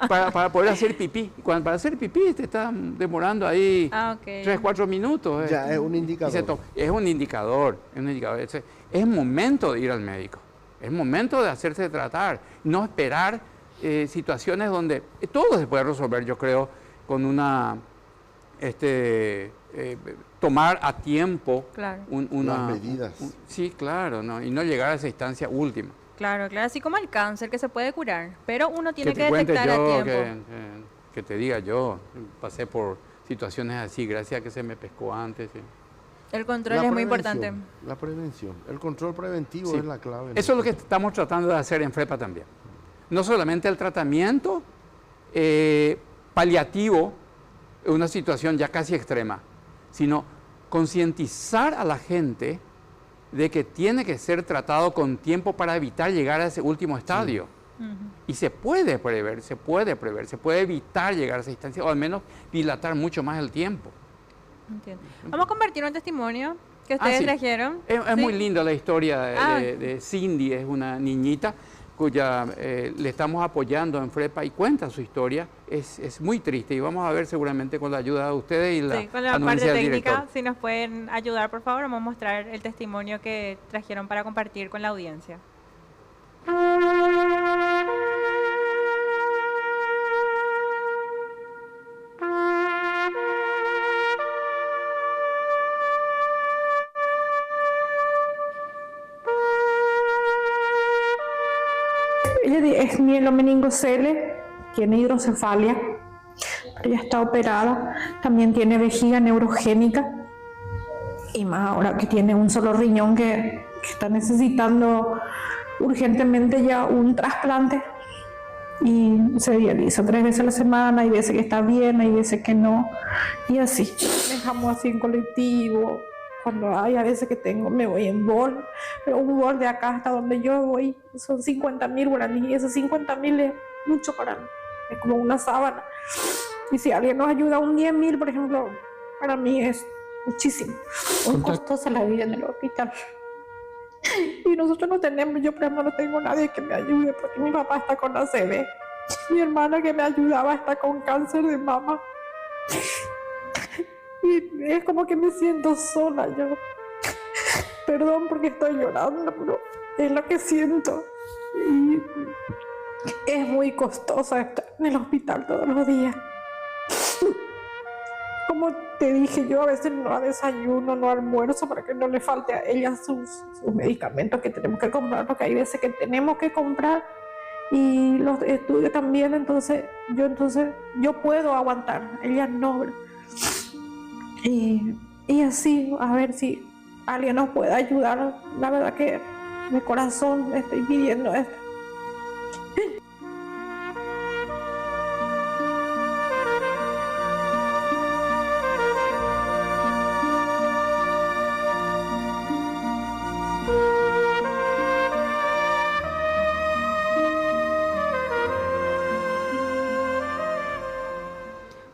Para poder hacer pipí. Para hacer pipí te está demorando ahí Ah, ok. 3, 4 minutos. Ya es un Y indicador. es un indicador, es un indicador. Es momento de ir al médico, es momento de hacerse tratar, no esperar situaciones donde todo se puede resolver, yo creo, con una, tomar a tiempo Claro. Las medidas. sí, claro, ¿no? Y no llegar a esa instancia última. Claro, claro, así como el cáncer que se puede curar, pero uno tiene que te cuente detectar a yo, tiempo. que te diga yo, pasé por situaciones así, gracias a que se me pescó antes. Sí. El control La es muy prevención, importante. La prevención. El control preventivo Sí. es la clave. ¿no? Eso es lo que estamos tratando de hacer en FREPA también. No solamente el tratamiento paliativo en una situación ya casi extrema, sino concientizar a la gente de que tiene que ser tratado con tiempo para evitar llegar a ese último estadio. Ujú. Y se puede prever, se puede evitar llegar a esa instancia, o al menos dilatar mucho más el tiempo. Entiendo. Vamos a compartir un testimonio que ustedes sí. trajeron. Es ¿Sí? muy linda la historia Ah. de Cindy, es una niñita cuya le estamos apoyando en FREPA y cuenta su historia. Es muy triste y vamos a ver seguramente con la ayuda de ustedes y la Sí, con la anuencia parte del técnica, director. si nos pueden ayudar, por favor, vamos a mostrar el testimonio que trajeron para compartir con la audiencia. Ella es mielomeningocele, tiene hidrocefalia, pero ya está operada. También tiene vejiga neurogénica y más ahora que tiene un solo riñón que está necesitando urgentemente ya un trasplante. Y se dializa 3 veces a la semana, hay veces que está bien, hay veces que no. Y así, dejamos así en colectivo. Cuando hay a veces que me voy en bol, pero un bol de acá hasta donde yo voy son 50.000 guaraníes y esos 50.000 es mucho para mí, es como una sábana. Y si alguien nos ayuda un 10.000, por ejemplo, para mí es muchísimo. Muy costosa la vida en el hospital. Y nosotros no tenemos, yo por ejemplo no tengo nadie que me ayude porque mi papá está con ACV. Mi hermana que me ayudaba está con cáncer de mama. Y es como que me siento sola yo. Perdón porque estoy llorando, pero es lo que siento. Y es muy costoso estar en el hospital todos los días. Como te dije, yo a veces no desayuno, no almuerzo para que no le falte a ella sus medicamentos que tenemos que comprar, porque hay veces que tenemos que comprar y los estudios también, entonces yo puedo aguantar, ella no, ¿verdad? Y así, a ver si alguien nos puede ayudar. La verdad que de corazón estoy pidiendo esto.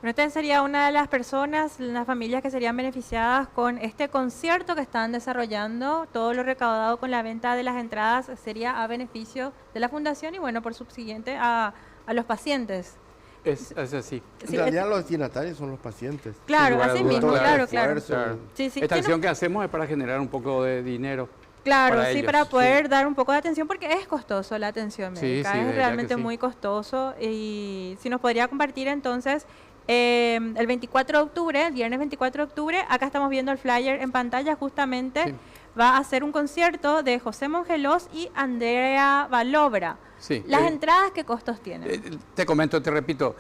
Bueno, esta sería una de las personas, las familias que serían beneficiadas con este concierto que están desarrollando. Todo lo recaudado con la venta de las entradas sería a beneficio de la fundación y, bueno, por subsiguiente a los pacientes. Es así. En realidad los destinatarios son los pacientes. Claro, así mismo, claro. Sí, Esta acción que hacemos es para generar un poco de dinero. Claro, para sí, ellos, para poder dar un poco de atención, porque es costoso la atención médica, sí, es de verdad realmente que sí. muy costoso. Y si nos podría compartir entonces, el 24 de octubre, el viernes 24 de octubre, acá estamos viendo el flyer en pantalla, justamente Sí. va a ser un concierto de José Mongelos y Andrea Valobra. Sí. ¿Las entradas qué costos tienen? Te comento, te repito,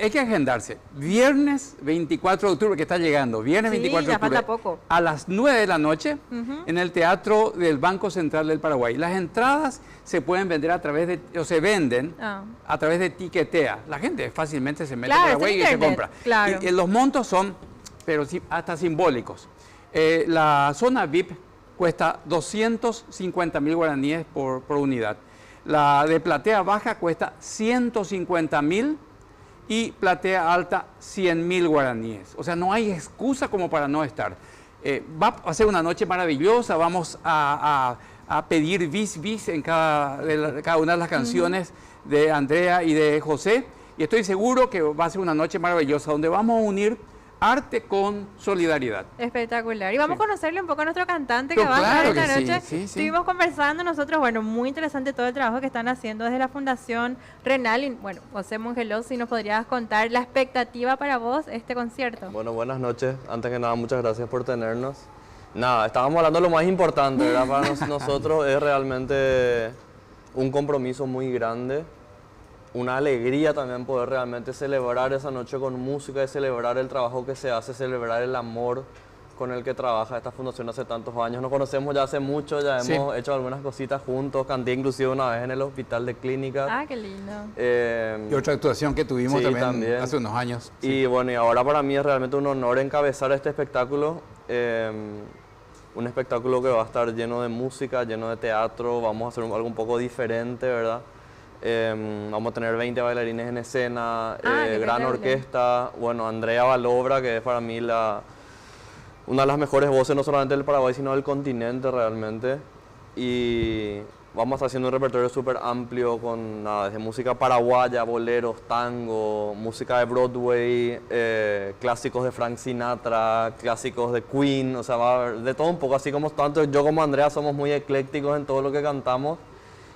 hay que agendarse. Viernes 24 de octubre, que está llegando, viernes Sí, 24 de ya octubre, falta poco. a las 9 de la noche, en el Teatro del Banco Central del Paraguay. Las entradas se pueden vender a través de, o se venden a través de Tiquetea. La gente fácilmente se mete Claro, a está en Paraguay y se internet, compra. claro. Y los montos son, pero sí, hasta simbólicos. La zona VIP cuesta 250.000 guaraníes por unidad. La de platea baja cuesta 150.000 y platea alta 100.000 guaraníes. O sea, no hay excusa como para no estar. Va a ser una noche maravillosa, vamos a pedir bis en cada una de las canciones de Andrea y de José, y estoy seguro que va a ser una noche maravillosa donde vamos a unir arte con solidaridad. Espectacular. Y vamos Sí. a conocerle un poco a nuestro cantante Pero que va a claro estar esta que sí, noche. sí, sí. Estuvimos conversando nosotros, bueno, muy interesante todo el trabajo que están haciendo desde la Fundación Renal. Y, bueno, José Mongelos, si nos podrías contar la expectativa para vos este concierto. Bueno, buenas noches. Antes que nada, muchas gracias por tenernos. Nada, estábamos hablando de lo más importante, ¿verdad? Para nosotros es realmente un compromiso muy grande, una alegría también poder realmente celebrar esa noche con música y celebrar el trabajo que se hace, celebrar el amor con el que trabaja esta fundación hace tantos años. Nos conocemos ya hace mucho, ya Sí. hemos hecho algunas cositas juntos, canté inclusive una vez en el hospital de clínicas. Ah, qué lindo. Y otra actuación que tuvimos Sí, también, también. hace unos años. Y bueno, y ahora para mí es realmente un honor encabezar este espectáculo. Un espectáculo que va a estar lleno de música, lleno de teatro, vamos a hacer algo un poco diferente, ¿verdad? Vamos a tener 20 bailarines en escena, qué gran increíble. orquesta, bueno, Andrea Valobra, que es para mí una de las mejores voces, no solamente del Paraguay, sino del continente realmente. Y vamos a estar haciendo un repertorio súper amplio con nada, desde música paraguaya, boleros, tango, música de Broadway, clásicos de Frank Sinatra, clásicos de Queen, o sea, va a haber de todo un poco, así como tanto yo como Andrea somos muy eclécticos en todo lo que cantamos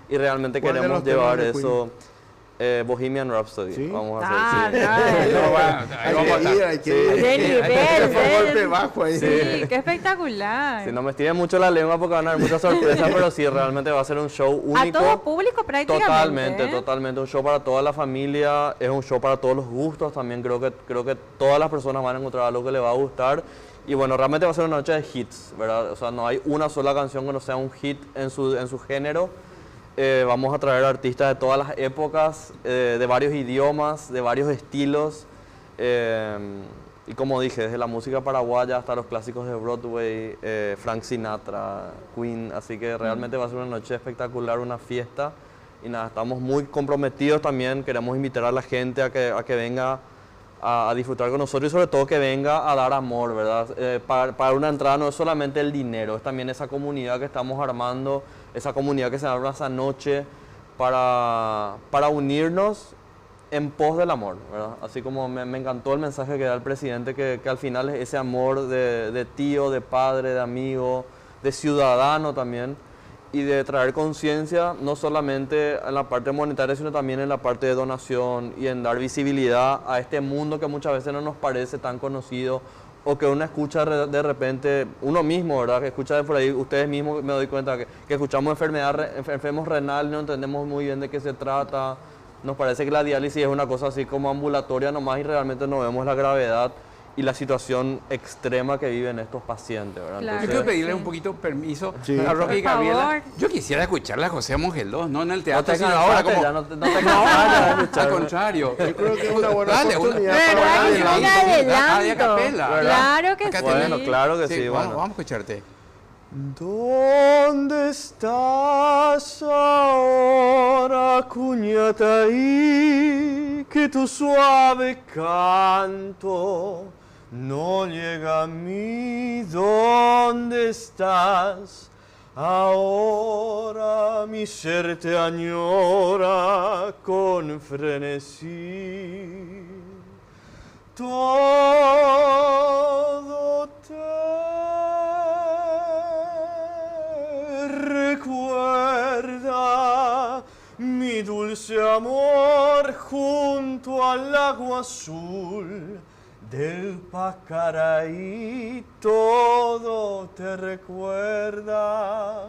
y realmente ¿Cuál de queremos los temas llevar de eso. Bohemian Rhapsody, ¿Sí? vamos a hacer. Ah, sí. claro. No, bueno, ahí vamos a estar. Hay que ir. De nivel, Fue de- golpe bajo ahí. Sí, qué espectacular. Si no me estiren mucho la lengua porque van a haber muchas sorpresas, pero sí, realmente va a ser un show A único. todo público prácticamente. Totalmente, ¿eh? totalmente. Un show para toda la familia, es un show para todos los gustos también. Creo que todas las personas van a encontrar algo que les va a gustar. Y bueno, realmente va a ser una noche de hits, ¿verdad? O sea, no hay una sola canción que no sea un hit en su género. Vamos a traer artistas de todas las épocas, de varios idiomas, de varios estilos. Y como dije, desde la música paraguaya hasta los clásicos de Broadway, Frank Sinatra, Queen. Así que realmente va a ser una noche espectacular, una fiesta. Y nada, estamos muy comprometidos también. Queremos invitar a la gente a que venga a disfrutar con nosotros y sobre todo que venga a dar amor, ¿verdad? Para una entrada no es solamente el dinero, es también esa comunidad que estamos armando, esa comunidad que se abre esa noche para unirnos en pos del amor, ¿verdad? Así como me encantó el mensaje que da el presidente, que al final es ese amor de tío, de padre, de amigo, de ciudadano también, y de traer conciencia no solamente en la parte monetaria, sino también en la parte de donación y en dar visibilidad a este mundo que muchas veces no nos parece tan conocido o que uno escucha de repente, uno mismo, ¿verdad? Que escucha de por ahí, ustedes mismos me doy cuenta que escuchamos enfermos renales, no entendemos muy bien de qué se trata, nos parece que la diálisis es una cosa así como ambulatoria nomás y realmente no vemos la gravedad y la situación extrema que viven estos pacientes, ¿verdad? Claro. Yo quiero pedirle un poquito permiso Sí. a Roque y Por Gabriela. favor. Yo quisiera escucharle a José Mongelós, no en el No teatro, te sino ahora cansaste, como... ya no te cansas de escuchar. Al contrario. Yo creo que es una buena Dale, oportunidad ¿Verdad para que sí? Un adelanto. adelanto. a capela, ¿verdad? Claro que Acá sí. Bueno, claro que sí, vamos, bueno. vamos a escucharte. ¿Dónde estás ahora, Cuñataí? Que tu suave canto no llega a mí. ¿Dónde estás ahora? Mi ser te añora con frenesí. Todo te recuerda, mi dulce amor, junto al agua azul del Pacaraí. Todo te recuerda,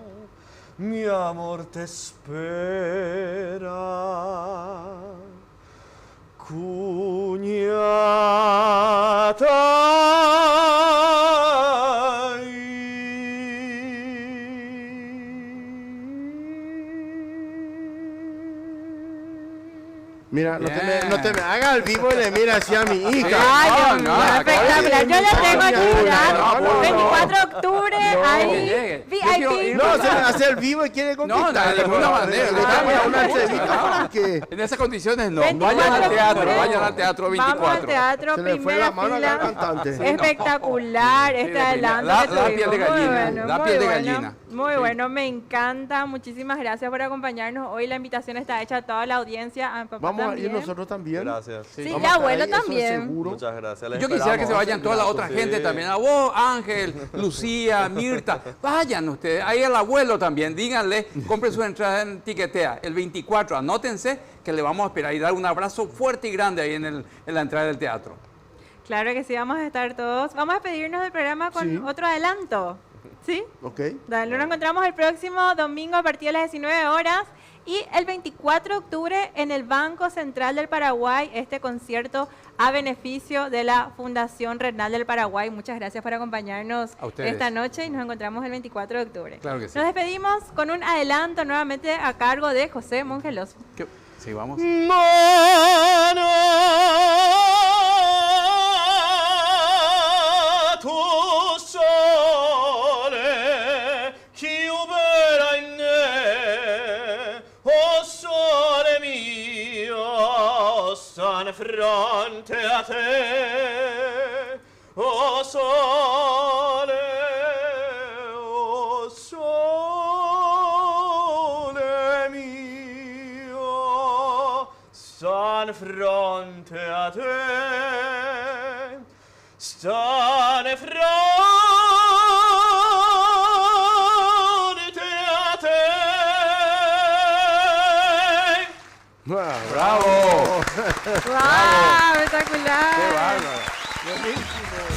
mi amor te espera. Mira, no Bien. te me hagas al vivo y le mira así a mi hija. Ay, Dios mío, no, espectacular. Yo la tengo aquí, ¿verdad? No, no, no. 24 de octubre, que ahí, llegue. Yo quiero VIP. ir- No, se me hace el vivo y quiere conquistar. No, de ninguna manera. Le damos una No, entrevista no. para que... En esas condiciones no. 24 Vayan al teatro, octubre. vayan al teatro 24. Vamos al teatro, Se le fue primera la mano acá al fila. cantante. Sí, Espectacular Sí, este de primera. adelanto La que tuvimos. piel de Muy gallina, bueno, la muy piel de bueno. gallina. Muy Sí. bueno, me encanta. Muchísimas gracias por acompañarnos. Hoy la invitación está hecha a toda la audiencia. A mi papá Vamos a ir también. nosotros también. Gracias. Sí, Vamos el a estar abuelo ahí, eso es también. seguro. Muchas gracias. les Yo quisiera que se esperamos. vayan toda la otra Sí. gente también. A vos, Ángel, Lucía, Mirta. Vayan ustedes. Ahí el abuelo también. Díganle, compren su entrada en Tiquetea. El 24, anótense que le vamos a esperar y dar un abrazo fuerte y grande ahí en la entrada del teatro. Claro que sí, vamos a estar todos. Vamos a despedirnos del programa con Sí. otro adelanto. ¿Sí? Ok. Dale, nos encontramos el próximo domingo a partir de las 19 horas y el 24 de octubre en el Banco Central del Paraguay, este concierto a beneficio de la Fundación Renal del Paraguay. Muchas gracias por acompañarnos A ustedes. esta noche y nos encontramos el 24 de octubre. Claro que sí. Nos despedimos con un adelanto nuevamente a cargo de José Mongelos. Sí, vamos. Tu sole, chiubera in me, o sole mio, sta fronte a te, o sole mio, sta fronte a te, sta fronte a te. ¡Bravo! ¡Wow! ¡Espectacular! ¡Qué bárbaro! Buenísimo.